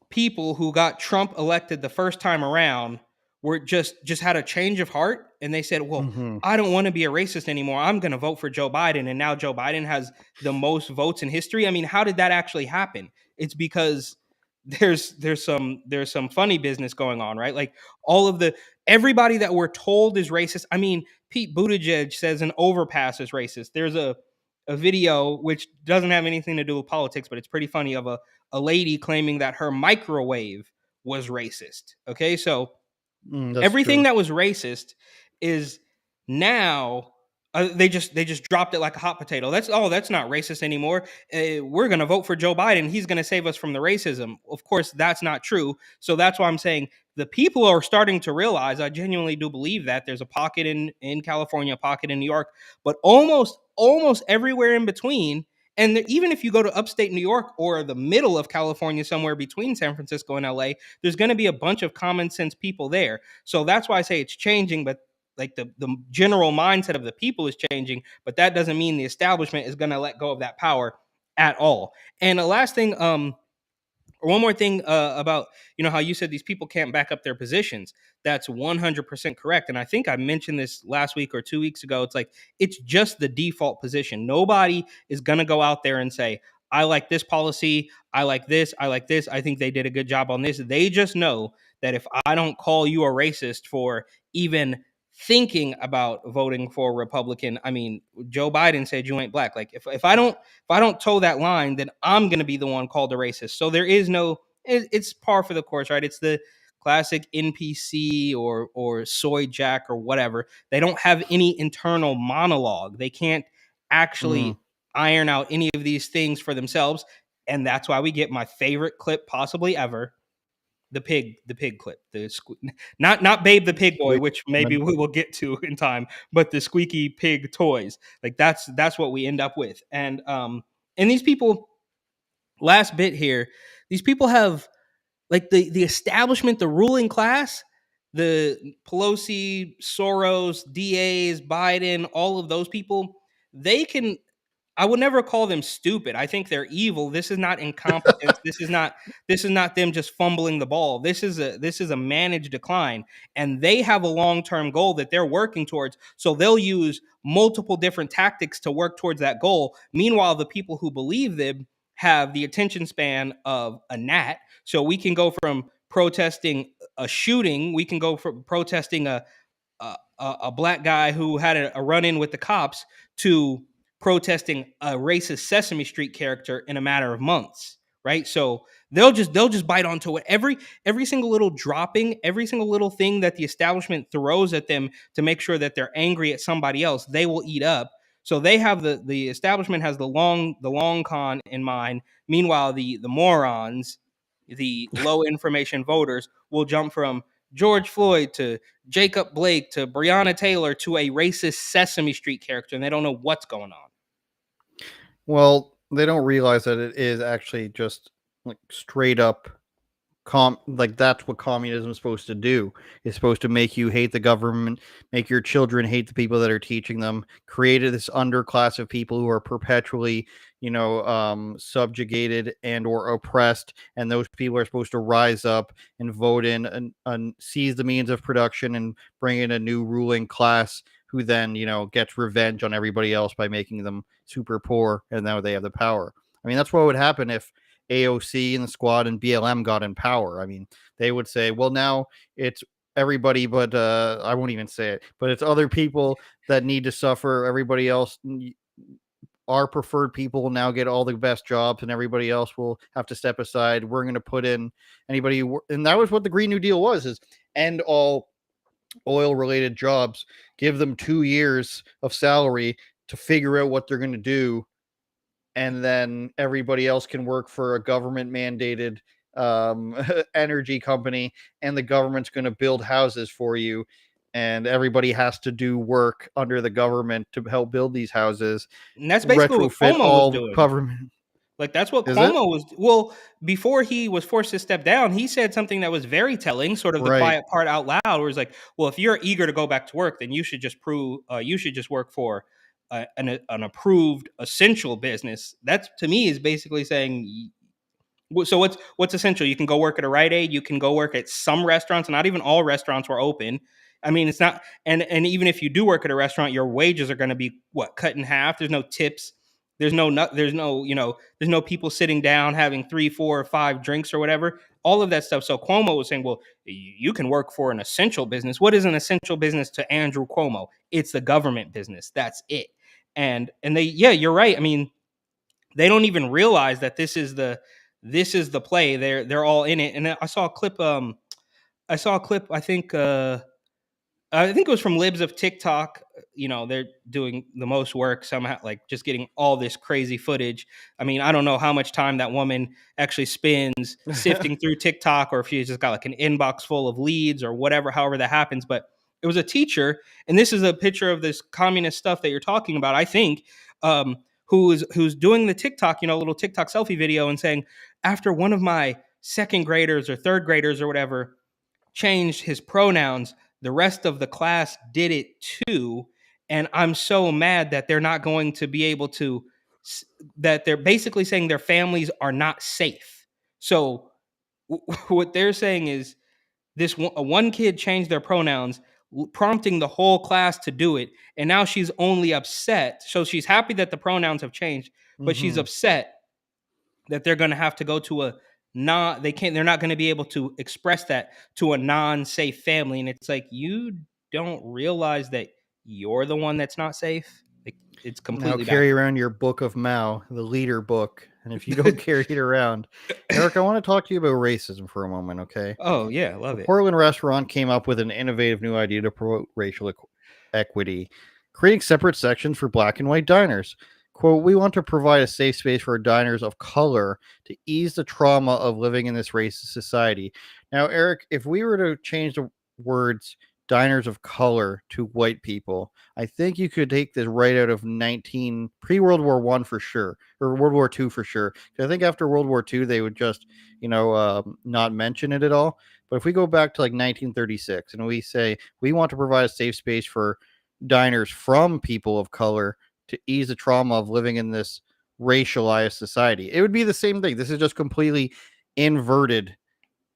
people who got Trump elected the first time around were just had a change of heart, and they said, well, I don't want to be a racist anymore, I'm going to vote for Joe Biden, and now Joe Biden has the most votes in history? I mean, how did that actually happen? It's because there's some funny business going on, right? Like, everybody that we're told is racist. I mean, Pete Buttigieg says an overpass is racist. There's a video which doesn't have anything to do with politics, but it's pretty funny, of a lady claiming that her microwave was racist. Okay, so everything that was racist is now they just dropped it like a hot potato. That's not racist anymore. We're going to vote for Joe Biden. He's going to save us from the racism. Of course, that's not true. So that's why I'm saying the people are starting to realize, I genuinely do believe that there's a pocket in California, a pocket in New York, but almost everywhere in between, And even if you go to upstate New York or the middle of California, somewhere between San Francisco and LA, there's going to be a bunch of common sense people there. So that's why I say it's changing, but like the general mindset of the people is changing, but that doesn't mean the establishment is going to let go of that power at all. And the last thing, one more thing about, how you said these people can't back up their positions. That's 100% correct. And I think I mentioned this last week or 2 weeks ago. It's like, it's just the default position. Nobody is going to go out there and say, I like this policy. I like this. I like this. I think they did a good job on this. They just know that if I don't call you a racist for even thinking about voting for a Republican, I mean, Joe Biden said you ain't black. Like if I don't toe that line, then I'm going to be the one called a racist. So there is no, it's par for the course, right? It's the classic NPC or soy jack or whatever. They don't have any internal monologue. They can't actually iron out any of these things for themselves. And that's why we get my favorite clip possibly ever. The pig clip, not Babe the Pig Boy, which maybe we will get to in time, but the squeaky pig toys. Like that's what we end up with. And these people, last bit here, these people have like the establishment, the ruling class, the Pelosi, Soros, DAs, Biden, all of those people, I would never call them stupid. I think they're evil. This is not incompetence. This is not them just fumbling the ball. This is a managed decline, and they have a long-term goal that they're working towards. So they'll use multiple different tactics to work towards that goal. Meanwhile, the people who believe them have the attention span of a gnat. So we can go from protesting a shooting, we can go from protesting a black guy who had a run-in with the cops to protesting a racist Sesame Street character in a matter of months, right? So they'll just bite onto it. Every single little dropping, every single little thing that the establishment throws at them to make sure that they're angry at somebody else, they will eat up. So they have the establishment has the long con in mind. Meanwhile, the morons, the low information voters will jump from George Floyd to Jacob Blake to Breonna Taylor to a racist Sesame Street character, and they don't know what's going on. Well, they don't realize that it is actually just like straight up like that's what communism is supposed to do. It's supposed to make you hate the government, make your children hate the people that are teaching them, created this underclass of people who are perpetually, subjugated and or oppressed, and those people are supposed to rise up and vote in and seize the means of production and bring in a new ruling class who then, gets revenge on everybody else by making them super poor, and now they have the power. I mean, that's what would happen if AOC and the Squad and BLM got in power. I mean, they would say, well, now it's everybody, but I won't even say it, but it's other people that need to suffer. Everybody else, our preferred people will now get all the best jobs, and everybody else will have to step aside. We're going to put in anybody. And that was what the Green New Deal was, is end all oil related jobs, give them 2 years of salary to figure out what they're going to do. And then everybody else can work for a government mandated energy company, and the government's going to build houses for you. And everybody has to do work under the government to help build these houses. And that's basically what Cuomo was doing. Government. Like that's what Cuomo was. Well, before he was forced to step down, he said something that was very telling, sort of the quiet part out loud, where it's like, well, if you're eager to go back to work, then you should just work for an approved essential business. That to me is basically saying, so what's essential? You can go work at a Rite Aid. You can go work at some restaurants. Not even all restaurants were open. I mean, it's not, and even if you do work at a restaurant, your wages are going to be cut in half. There's no tips. There's no people sitting down having 3, 4, or 5 drinks or whatever. All of that stuff. So Cuomo was saying, well, you can work for an essential business. What is an essential business to Andrew Cuomo? It's the government business. That's it. And you're right. I mean, they don't even realize that this is the play. They're all in it. And I saw a clip. I think it was from Libs of TikTok. They're doing the most work somehow, like just getting all this crazy footage. I mean, I don't know how much time that woman actually spends sifting through TikTok, or if she's just got like an inbox full of leads or whatever, however that happens. But it was a teacher, and this is a picture of this communist stuff that you're talking about. I think who's doing the TikTok, little TikTok selfie video and saying, after one of my second graders or third graders or whatever changed his pronouns, the rest of the class did it too. And I'm so mad that they're not going to be able to, that they're basically saying their families are not safe. So what they're saying is this one kid changed their pronouns, prompting the whole class to do it. And now she's only upset. So she's happy that the pronouns have changed, but she's upset that they're going to have to go to a they're not going to be able to express that to a non-safe family. And it's like, you don't realize that you're the one that's not safe. Like, it's completely now carry backwards. around your book of Mao, the leader book. And if you don't carry it around, Eric, I want to talk to you about racism for a moment, okay? Oh yeah, love The it. Portland restaurant came up with an innovative new idea to promote racial equity, creating separate sections for black and white diners. Quote, we want to provide a safe space for diners of color to ease the trauma of living in this racist society. Now, Eric, if we were to change the words diners of color to white people, I think you could take this right out of pre-World War I for sure, or World War II for sure. I think after World War II, they would just, not mention it at all. But if we go back to like 1936 and we say we want to provide a safe space for diners from people of color to ease the trauma of living in this racialized society, it would be the same thing. This is just completely inverted.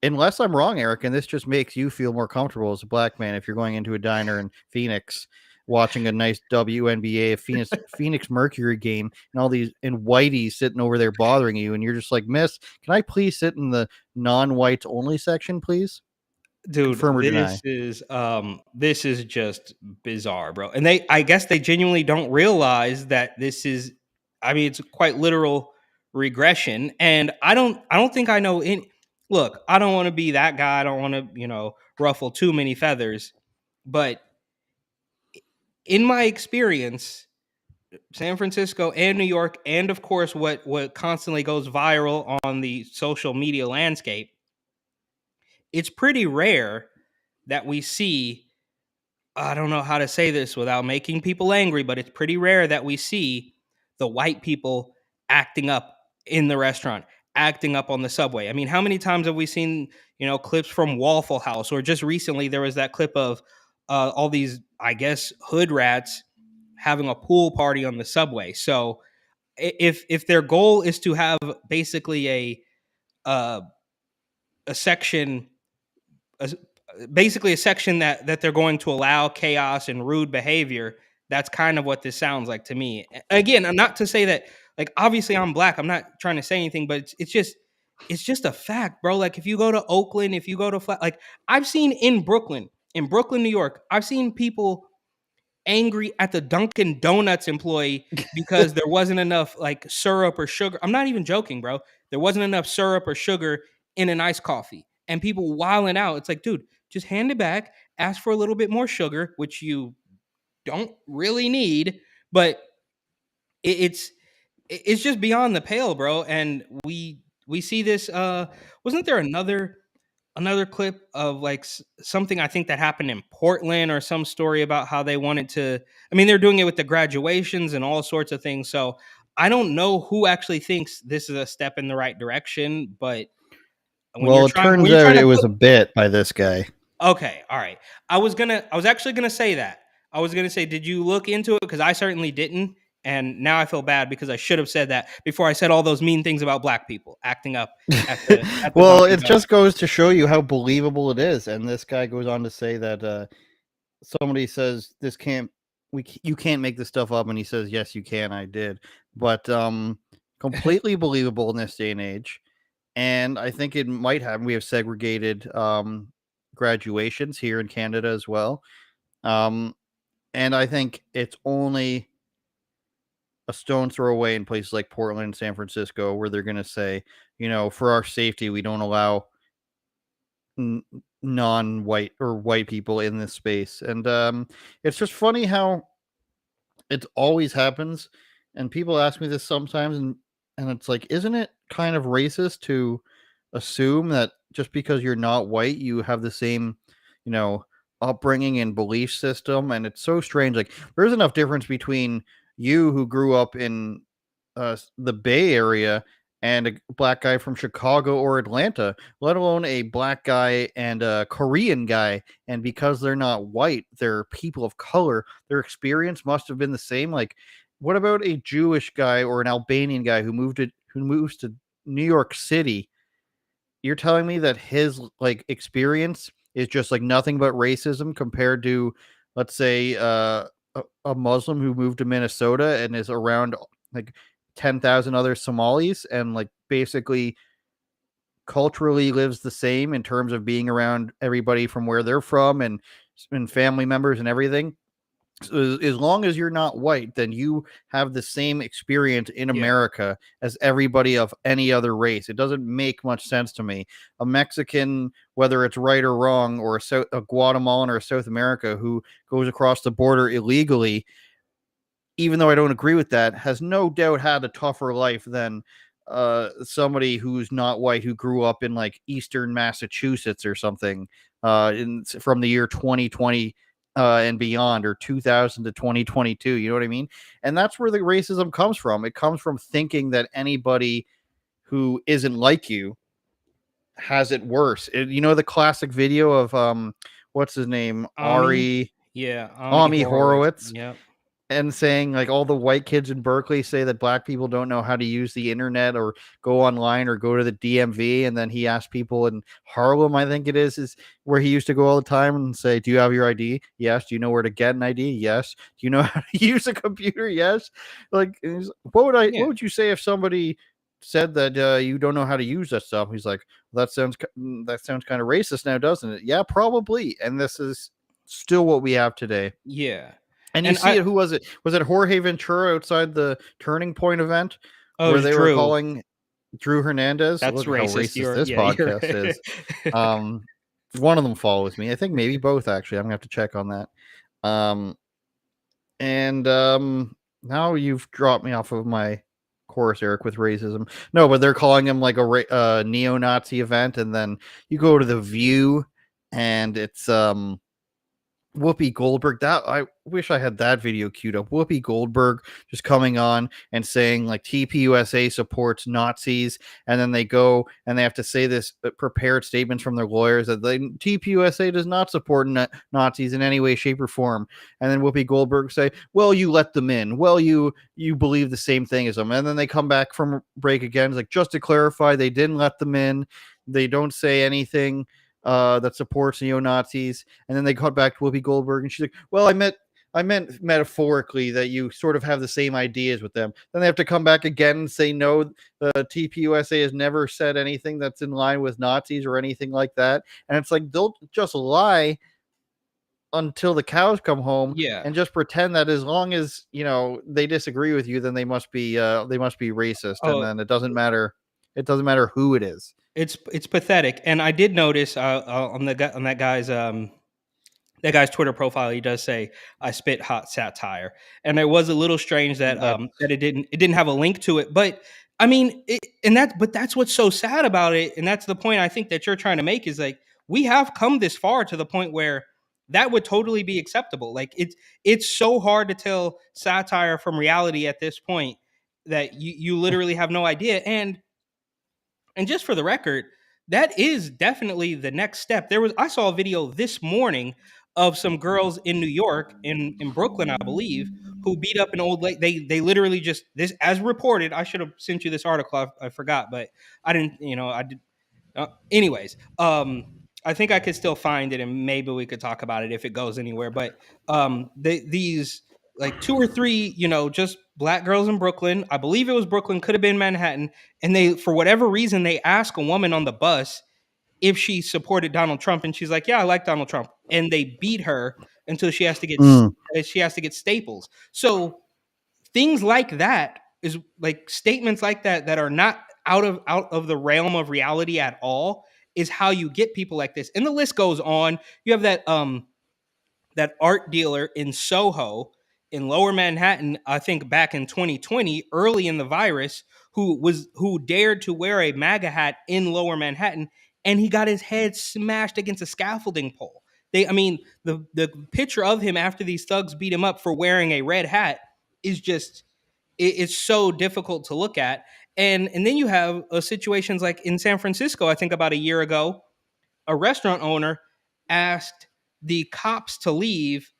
Unless I'm wrong, Eric, and this just makes you feel more comfortable as a black man if you're going into a diner in Phoenix watching a nice WNBA Phoenix Mercury game and all these and whiteys sitting over there bothering you, and you're just like, miss, can I please sit in the non-whites only section, please? Dude, Confirm or deny? this is just bizarre, bro. And I guess they genuinely don't realize that this is, I mean, it's quite literal regression. And I don't think I know in look, I don't want to be that guy. I don't want to, ruffle too many feathers. But in my experience, San Francisco and New York, and of course what constantly goes viral on the social media landscape, it's pretty rare that we see, I don't know how to say this without making people angry, but it's pretty rare that we see the white people acting up in the restaurant, acting up on the subway. I mean, how many times have we seen, clips from Waffle House, or just recently there was that clip of all these, I guess, hood rats having a pool party on the subway. So if their goal is to have basically uh, a section, a, basically a section that they're going to allow chaos and rude behavior, that's kind of what this sounds like to me. Again, not to say that, like, obviously I'm black, I'm not trying to say anything, but it's just a fact, bro. Like, if you go to Oakland, if you go to like, I've seen in Brooklyn, New York, I've seen people angry at the Dunkin' Donuts employee because there wasn't enough like syrup or sugar. I'm not even joking, bro. There wasn't enough syrup or sugar in an iced coffee, and people wilding out. It's like, dude, just hand it back, ask for a little bit more sugar, which you don't really need, but it's just beyond the pale, bro. And we see this. Wasn't there another clip of like something I think that happened in Portland, or some story about how they wanted to, I mean, they're doing it with the graduations and all sorts of things. So I don't know who actually thinks this is a step in the right direction, but Well, it turns out it was a bit by this guy. Okay, all right. I was actually gonna say that. I was gonna say, did you look into it? Because I certainly didn't, and now I feel bad because I should have said that before I said all those mean things about black people acting up at the well, it just goes to show you how believable it is. And this guy goes on to say that somebody says you can't make this stuff up, and he says, yes, you can. I did, but completely believable in this day and age. And I think it might happen. We have segregated graduations here in Canada as well. And I think it's only a stone's throw away in places like Portland and San Francisco where they're going to say, for our safety, we don't allow non-white or white people in this space. And it's just funny how it always happens. And people ask me this sometimes, and it's like, isn't it kind of racist to assume that just because you're not white, you have the same, upbringing and belief system? And it's so strange. Like, there's enough difference between you who grew up in the Bay Area and a black guy from Chicago or Atlanta, let alone a black guy and a Korean guy. And because they're not white, they're people of color, their experience must have been the same. Like, what about a Jewish guy or an Albanian guy who moves to New York City? You're telling me that his like experience is just like nothing but racism compared to, let's say, a Muslim who moved to Minnesota and is around like 10,000 other Somalis and like basically culturally lives the same in terms of being around everybody from where they're from and family members and everything. So as long as you're not white, then you have the same experience in America as everybody of any other race. It doesn't make much sense to me. A Mexican, whether it's right or wrong, or a Guatemalan or a South America who goes across the border illegally, even though I don't agree with that, has no doubt had a tougher life than somebody who's not white who grew up in like Eastern Massachusetts or something from the year 2020 and beyond, or 2000 to 2022. You know what I mean? And that's where the racism comes from. It comes from thinking that anybody who isn't like you has it worse. You know the classic video of what's his name? Ari Horowitz. Yep. And saying like all the white kids in Berkeley say that black people don't know how to use the internet or go online or go to the DMV. And then he asked people in Harlem, I think it is where he used to go all the time and say, do you have your ID? Yes. Do you know where to get an ID? Yes. Do you know how to use a computer? Yes. Like, what would you say if somebody said that you don't know how to use that stuff? He's like, well, that sounds kind of racist now, doesn't it? Yeah, probably. And this is still what we have today. Yeah. And you see it. Who was it? Was it Jorge Ventura outside the Turning Point event where they were calling Drew Hernandez? That's Look racist. How racist this podcast is. One of them follows me. I think maybe both. Actually, I'm gonna have to check on that. Now you've dropped me off of my course, Eric, with racism. No, but they're calling him like a neo-Nazi event, and then you go to the View, and it's Whoopi Goldberg. That I wish I had that video queued up. Whoopi Goldberg just coming on and saying like TPUSA supports Nazis, and then they go and they have to say this prepared statements from their lawyers that TPUSA does not support Nazis in any way, shape, or form. And then Whoopi Goldberg say, "Well, you let them in. Well, you believe the same thing as them." And then they come back from break again. It's like, just to clarify, they didn't let them in. They don't say anything that supports neo-Nazis. And then they cut back to Whoopi Goldberg and she's like, well, I meant metaphorically that you sort of have the same ideas with them. Then they have to come back again and say, no, the TPUSA has never said anything that's in line with Nazis or anything like that. And it's like, they'll just lie until the cows come home and just pretend that as long as, they disagree with you, then they must be racist. And then it doesn't matter who it is. It's pathetic, and I did notice on that guy's Twitter profile, he does say I spit hot satire, and it was a little strange that that it didn't have a link to it. But I mean, that's what's so sad about it, and that's the point I think that you're trying to make is like we have come this far to the point where that would totally be acceptable. Like it's so hard to tell satire from reality at this point that you literally have no idea. And just for the record, that is definitely the next step. I saw a video this morning of some girls in New York, in Brooklyn, I believe, who beat up an old lady. They literally just, this, as reported, I should have sent you this article. I forgot, but I didn't, I did. Anyways, I think I could still find it, and maybe we could talk about it if it goes anywhere. But these like 2 or 3, just black girls in Brooklyn. I believe it was Brooklyn, could have been Manhattan. And they, for whatever reason, they ask a woman on the bus if she supported Donald Trump, and she's like, "Yeah, I like Donald Trump." And they beat her until she has to get staples. So things like that is like statements like that are not out of the realm of reality at all is how you get people like this. And the list goes on. You have that art dealer in Soho in Lower Manhattan, I think back in 2020, early in the virus, who dared to wear a MAGA hat in Lower Manhattan, and he got his head smashed against a scaffolding pole. The picture of him after these thugs beat him up for wearing a red hat is just, it's so difficult to look at. And then you have situations like in San Francisco, I think about a year ago, a restaurant owner asked the cops to leave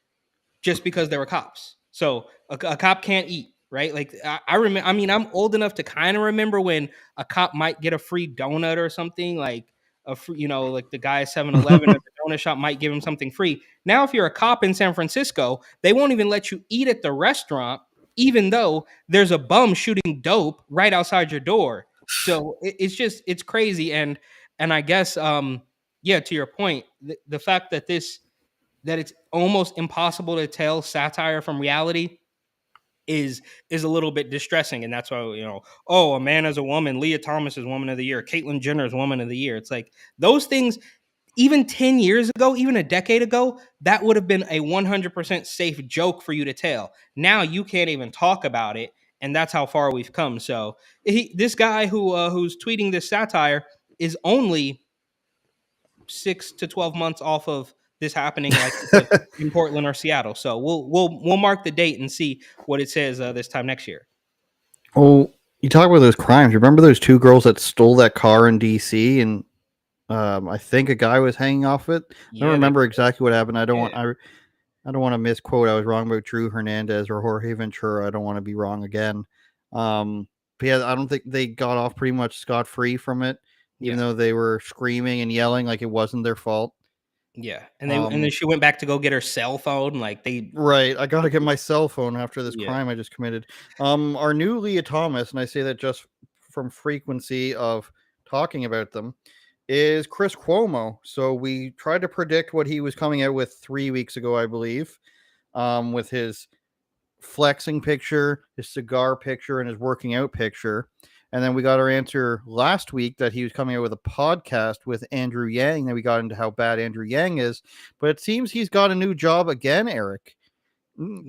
just because there were cops. So a cop can't eat, right? Like I remember. I mean, I'm old enough to kind of remember when a cop might get a free donut or something, like a free, like the guy at 7-Eleven or the donut shop might give him something free. Now, if you're a cop in San Francisco, they won't even let you eat at the restaurant, even though there's a bum shooting dope right outside your door. So it's crazy. And I guess, yeah, to your point, the fact that it's almost impossible to tell satire from reality is a little bit distressing. And that's why, a man as a woman, Leah Thomas is woman of the year, Caitlyn Jenner is woman of the year. It's like those things, even 10 years ago, even a decade ago, that would have been a 100% safe joke for you to tell. Now you can't even talk about it. And that's how far we've come. So this guy who's tweeting this satire is only 6 to 12 months off of this happening, like you said, in Portland or Seattle. So we'll mark the date and see what it says this time next year. Oh, you talk about those crimes. Remember those 2 girls that stole that car in DC, and I think a guy was hanging off it. I don't remember exactly what happened. I don't want to misquote. I was wrong about Drew Hernandez or Jorge Ventura. I don't want to be wrong again. But yeah, I don't think they got off pretty much scot-free from it, even though they were screaming and yelling like it wasn't their fault. Yeah, and then she went back to go get her cell phone. Right. I got to get my cell phone after this crime I just committed. Our new Leah Thomas, and I say that just from frequency of talking about them, is Chris Cuomo. So we tried to predict what he was coming out with 3 weeks ago, I believe, with his flexing picture, his cigar picture, and his working out picture. And then we got our answer last week that he was coming out with a podcast with Andrew Yang. Then we got into how bad Andrew Yang is. But it seems he's got a new job again, Eric.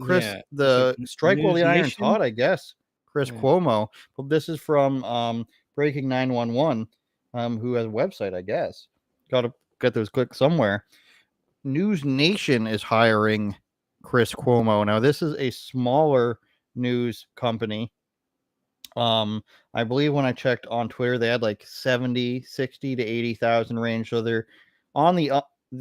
Chris, the strike while the iron's hot, I guess. Chris Cuomo. Well, this is from Breaking 911, who has a website, I guess. Got to get those clicks somewhere. News Nation is hiring Chris Cuomo. Now, this is a smaller news company. I believe when I checked on Twitter, they had like 60 to 80,000 range. So they're on the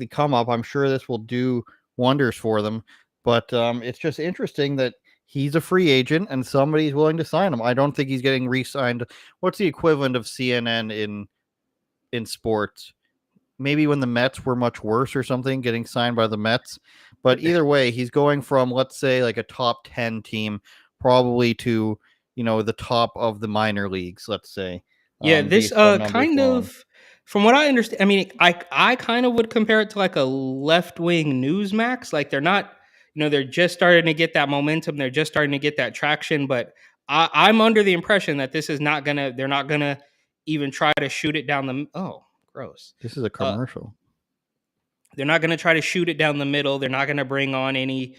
come up. I'm sure this will do wonders for them. But it's just interesting that he's a free agent and somebody's willing to sign him. I don't think he's getting re-signed. What's the equivalent of CNN in sports? Maybe when the Mets were much worse or something, getting signed by the Mets. But either way, he's going from, let's say, like a top 10 team probably to, the top of the minor leagues, let's say. Yeah, this kind of, from what I understand, I mean, I kind of would compare it to like a left-wing Newsmax. Like they're not, they're just starting to get that momentum. They're just starting to get that traction. But I'm under the impression that this is they're not gonna even try to shoot it down the, oh, gross. This is a commercial. They're not gonna try to shoot it down the middle. They're not gonna bring on any.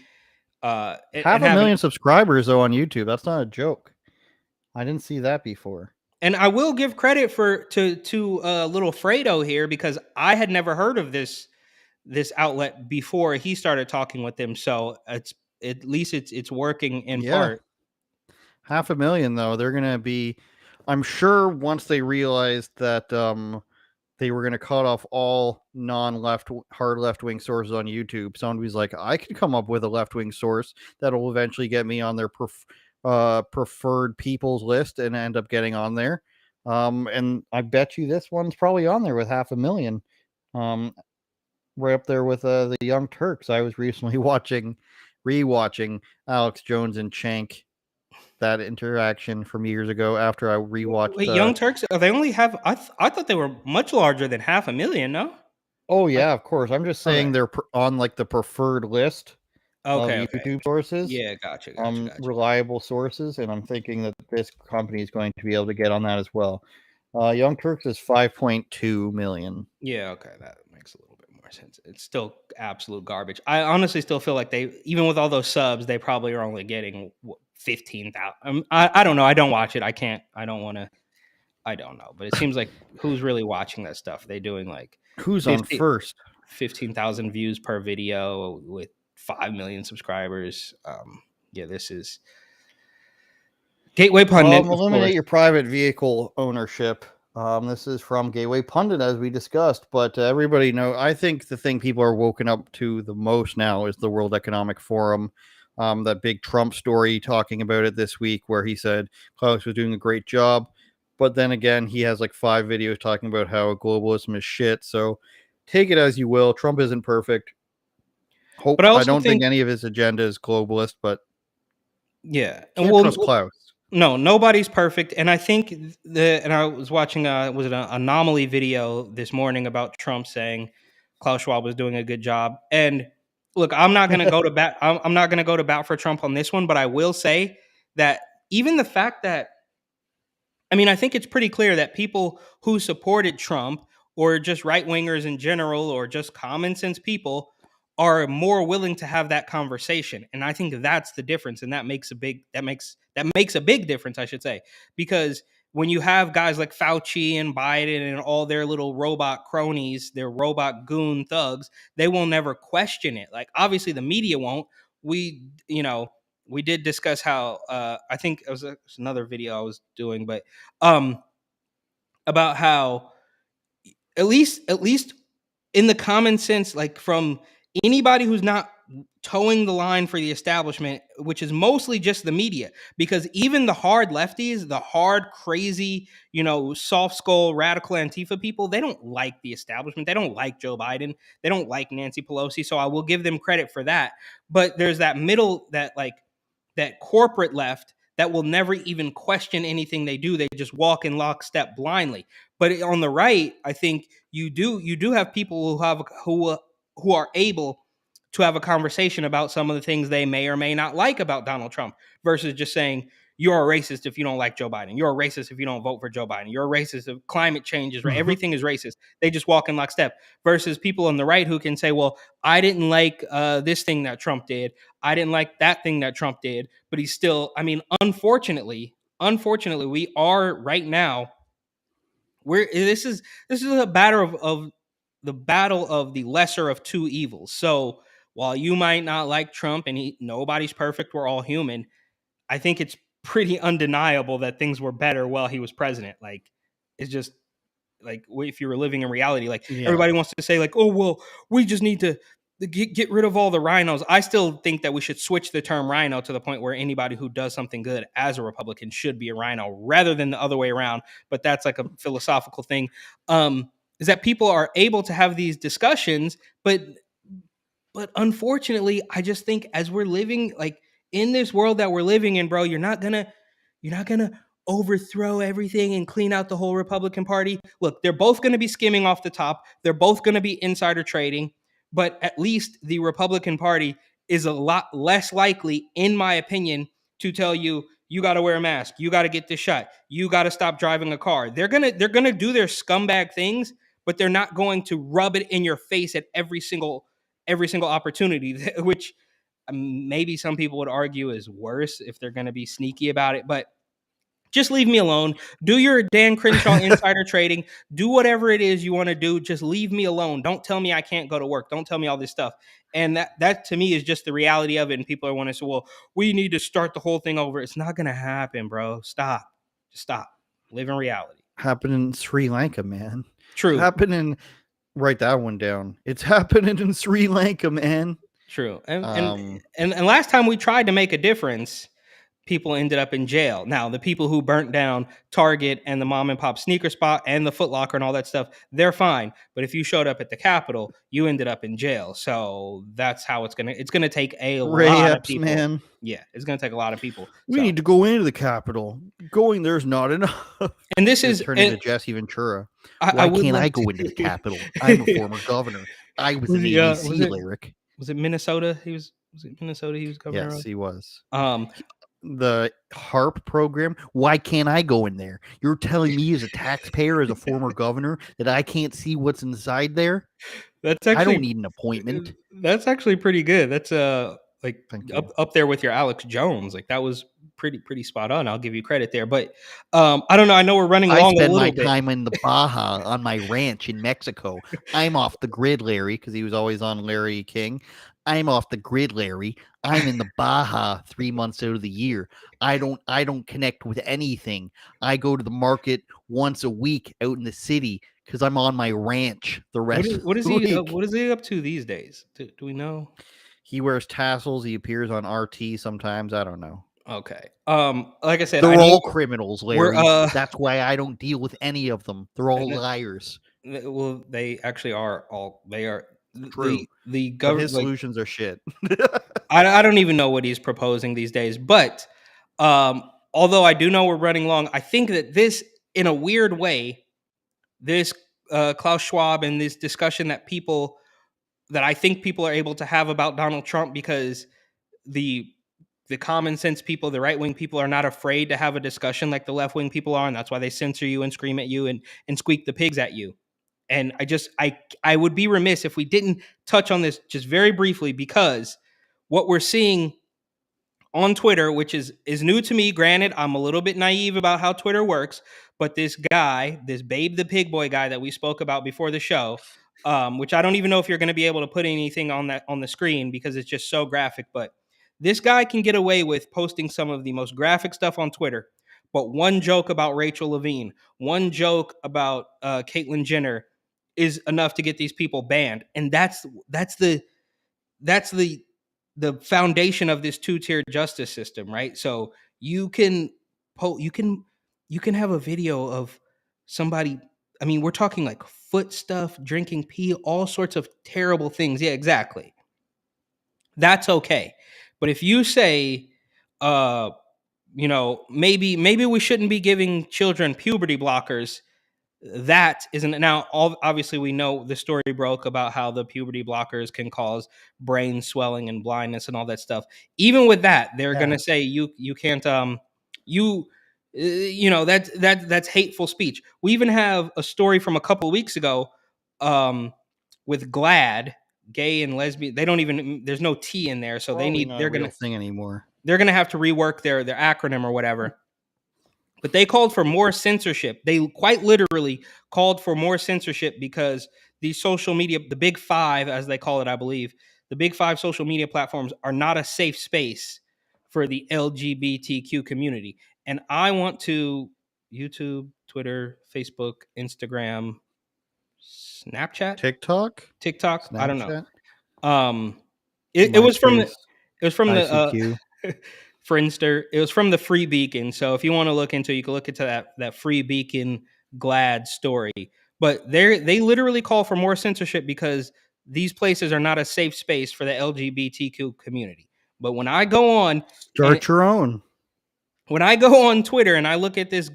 500,000 subscribers though on YouTube. That's not a joke. I didn't see that before. And I will give credit to little Fredo here, because I had never heard of this outlet before he started talking with them. So at least it's working in part. 500,000 though. They're gonna be, I'm sure, once they realized that they were going to cut off all hard left-wing sources on YouTube. Somebody's like, I could come up with a left-wing source that'll eventually get me on their preferred people's list and end up getting on there. And I bet you this one's probably on there with 500,000. Right up there with the Young Turks. I was recently rewatching Alex Jones and Cenk, that interaction from years ago after I rewatched. Wait, Young Turks, they only have, I thought they were much larger than 500,000, no? Oh yeah, of course. I'm just saying they're on like the preferred list of YouTube sources. Yeah, gotcha. Reliable sources, and I'm thinking that this company is going to be able to get on that as well. Young Turks is 5.2 million. Yeah, okay, that makes a little bit more sense. It's still absolute garbage. I honestly still feel like they, even with all those subs, they probably are only getting 15,000. I don't know. I don't watch it. I don't know. But it seems like who's really watching that stuff? They doing like who's on first? 15,000 views per video with 5 million subscribers. Yeah, this is Gateway Pundit. Of Eliminate course. your private vehicle ownership. This is from Gateway Pundit, as we discussed. But everybody know, I think the thing people are woken up to the most now is the World Economic Forum. That big Trump story talking about it this week, where he said Klaus was doing a great job. But then again, he has like 5 videos talking about how globalism is shit. So take it as you will. Trump isn't perfect. But I I also don't think think any of his agenda is globalist, but yeah, and can't trust Klaus. no, nobody's perfect. And I think and I was watching was it an anomaly video this morning about Trump saying Klaus Schwab was doing a good job. And look, I'm not going to go to bat. I'm not going to go to bat for Trump on this one, but I will say that even the fact that, I mean, I think it's pretty clear that people who supported Trump or just right wingers in general or just common sense people are more willing to have that conversation. And I think that's the difference. And that makes a big difference, I should say, because when you have guys like Fauci and Biden and all their little robot cronies, their robot goon thugs, they will never question it. Like, obviously the media won't. We did discuss how I think it was another video I was doing, but about how at least in the common sense, like from anybody who's not towing the line for the establishment, which is mostly just the media, because even the hard lefties, the hard, crazy, soft skull, radical Antifa people, they don't like the establishment. They don't like Joe Biden. They don't like Nancy Pelosi. So I will give them credit for that. But there's that middle, that corporate left that will never even question anything they do. They just walk in lockstep blindly. But on the right, I think you do have people who are able to have a conversation about some of the things they may or may not like about Donald Trump versus just saying you're a racist if you don't like Joe Biden. You're a racist if you don't vote for Joe Biden. You're a racist if climate change is right. Everything is racist. They just walk in lockstep versus people on the right who can say, well, I didn't like this thing that Trump did. I didn't like that thing that Trump did, but he's still, I mean, unfortunately, we are right now, this is a battle of the battle of the lesser of two evils. So while you might not like Trump and nobody's perfect, we're all human, I think it's pretty undeniable that things were better while he was president. Like, it's just like, if you were living in reality, like everybody wants to say like, oh, well, we just need to get rid of all the rhinos. I still think that we should switch the term rhino to the point where anybody who does something good as a Republican should be a rhino rather than the other way around. But that's like a philosophical thing. Is that people are able to have these discussions, but unfortunately, I just think as we're living like in this world that we're living in, bro, you're not gonna overthrow everything and clean out the whole Republican Party. Look, they're both going to be skimming off the top. They're both going to be insider trading, but at least the Republican Party is a lot less likely, in my opinion, to tell you got to wear a mask, you got to get this shot, you got to stop driving a car. They're gonna do their scumbag things, but they're not going to rub it in your face at every single opportunity, which maybe some people would argue is worse if they're going to be sneaky about it, but just leave me alone. Do your Dan Crenshaw insider trading. Do whatever it is you want to do. Just leave me alone. Don't tell me I can't go to work. Don't tell me all this stuff. And that to me is just the reality of it. And people are wanting to say, well, we need to start the whole thing over. It's not going to happen, bro. Stop. Just stop. Live in reality. Happened in Sri Lanka, man. True. Write that one down. It's happening in Sri Lanka, man. True. And last time we tried to make a difference, people ended up in jail. Now, the people who burnt down Target and the mom and pop sneaker spot and the Foot Locker and all that stuff, they're fine. But if you showed up at the Capitol, you ended up in jail. So that's how it's gonna take a lot of people. Man. Yeah, it's gonna take a lot of people. We need to go into the Capitol. Going there's not enough. And this is turning to Jesse Ventura. Why can't I go into the Capitol? I'm a former governor. I was an ABC lyric. Was it Minnesota? Was it Minnesota he was governor? Yes, he was. The HARP program. Why can't I go in there? You're telling me as a taxpayer, as a former governor, that I can't see what's inside there? That's actually, I don't need an appointment. That's actually pretty good. That's like up there with your Alex Jones. Like that was pretty spot on. I'll give you credit there. But I don't know. I know we're running long. I spend my time in the Baja on my ranch in Mexico. I'm off the grid, Larry, because he was always on Larry King. I'm off the grid, Larry. I'm in the Baja 3 months out of the year. I don't connect with anything. I go to the market once a week out in the city because I'm on my ranch the rest of What is the he? week. What is he up to these days? Do we know? He wears tassels. He appears on RT sometimes. I don't know. Okay. Like I said, They're all criminals, we're, Larry. That's why I don't deal with any of them. They're all liars. well, they actually are all. They are True. the But government. his solutions are shit. I don't even know what he's proposing these days. But although I do know we're running long, I think that this, in a weird way, this Klaus Schwab and this discussion that I think people are able to have about Donald Trump, because the common sense people, the right wing people, are not afraid to have a discussion like the left wing people are, and that's why they censor you and scream at you and squeak the pigs at you. And I would be remiss if we didn't touch on this just very briefly, because what we're seeing on Twitter, which is new to me. Granted, I'm a little bit naive about how Twitter works, but this guy, this Babe the Pig Boy guy that we spoke about before the show, which I don't even know if you're going to be able to put anything on the screen because it's just so graphic, but this guy can get away with posting some of the most graphic stuff on Twitter. But one joke about Rachel Levine, one joke about Caitlyn Jenner is enough to get these people banned, and that's the foundation of this two-tier justice system, right? So you can have a video of somebody. I mean, we're talking like foot stuff, drinking pee, all sorts of terrible things. Yeah, exactly. That's okay. But if you say, maybe we shouldn't be giving children puberty blockers, that isn't. Now, obviously, we know the story broke about how the puberty blockers can cause brain swelling and blindness and all that stuff. Even with that, they're going to say you can't. That's hateful speech. We even have a story from a couple of weeks ago with GLAAD, gay and lesbian. They don't even. There's no T in there, so They're going to thing anymore. They're going to have to rework their acronym or whatever. But they called for more censorship. They quite literally called for more censorship because these social media, the big five, as they call it, I believe, the big five social media platforms are not a safe space for the LGBTQ community. And I want to YouTube, Twitter, Facebook, Instagram, Snapchat, TikTok, Snapchat? I don't know. It was from the Friendster. It was from the Free Beacon. So if you want to look into it, you can look into that Free Beacon GLAAD story. But they literally call for more censorship because these places are not a safe space for the LGBTQ community. But when I go on, start your own. When I go on Twitter and I look at this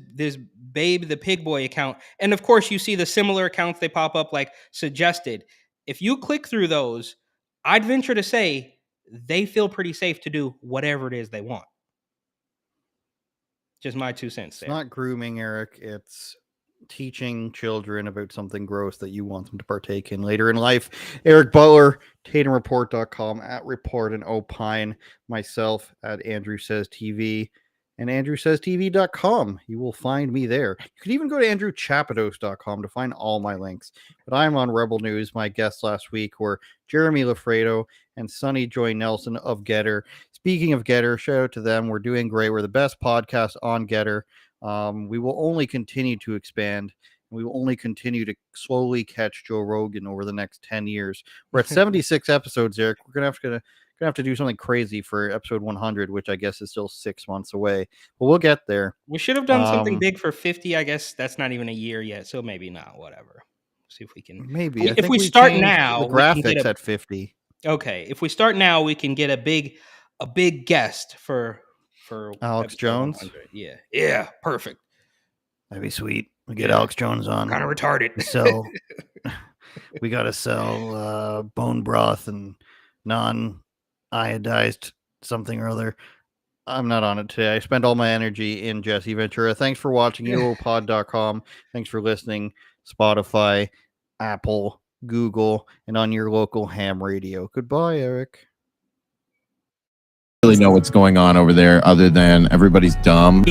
Babe the Pig Boy account, and of course you see the similar accounts, they pop up like suggested. If you click through those, I'd venture to say they feel pretty safe to do whatever it is they want. Just my 2 cents there. It's not grooming, Eric. It's teaching children about something gross that you want them to partake in later in life. Eric Butler, TatumReport.com, at Report and Opine, myself at Andrew Says TV, and AndrewSaysTV.com. You will find me there. You can even go to AndrewChapados.com to find all my links. But I'm on Rebel News. My guests last week were Jeremy Lafredo and Sonny Joy Nelson of Getter. Speaking of Getter, shout out to them. We're doing great. We're the best podcast on Getter. We will only continue to expand. We will only continue to slowly catch Joe Rogan over the next 10 years. We're at 76 episodes, Eric. We're going to have to do something crazy for episode 100, which I guess is still 6 months away. But we'll get there. We should have done something big for 50. I guess that's not even a year yet, so maybe not. Whatever. See if we can. Maybe. If we start now, the graphics at 50. Okay. If we start now, we can get a big guest for Alex Jones. 100. Yeah. Perfect. That'd be sweet. We get Alex Jones on. Kind of retarded. We got to sell bone broth and non-iodized something or other. I'm not on it today. I spent all my energy in Jesse Ventura. Thanks for watching. Europod.com. Thanks for listening. Spotify, Apple, Google, and on your local ham radio. Goodbye, Eric. Really know what's going on over there other than everybody's dumb.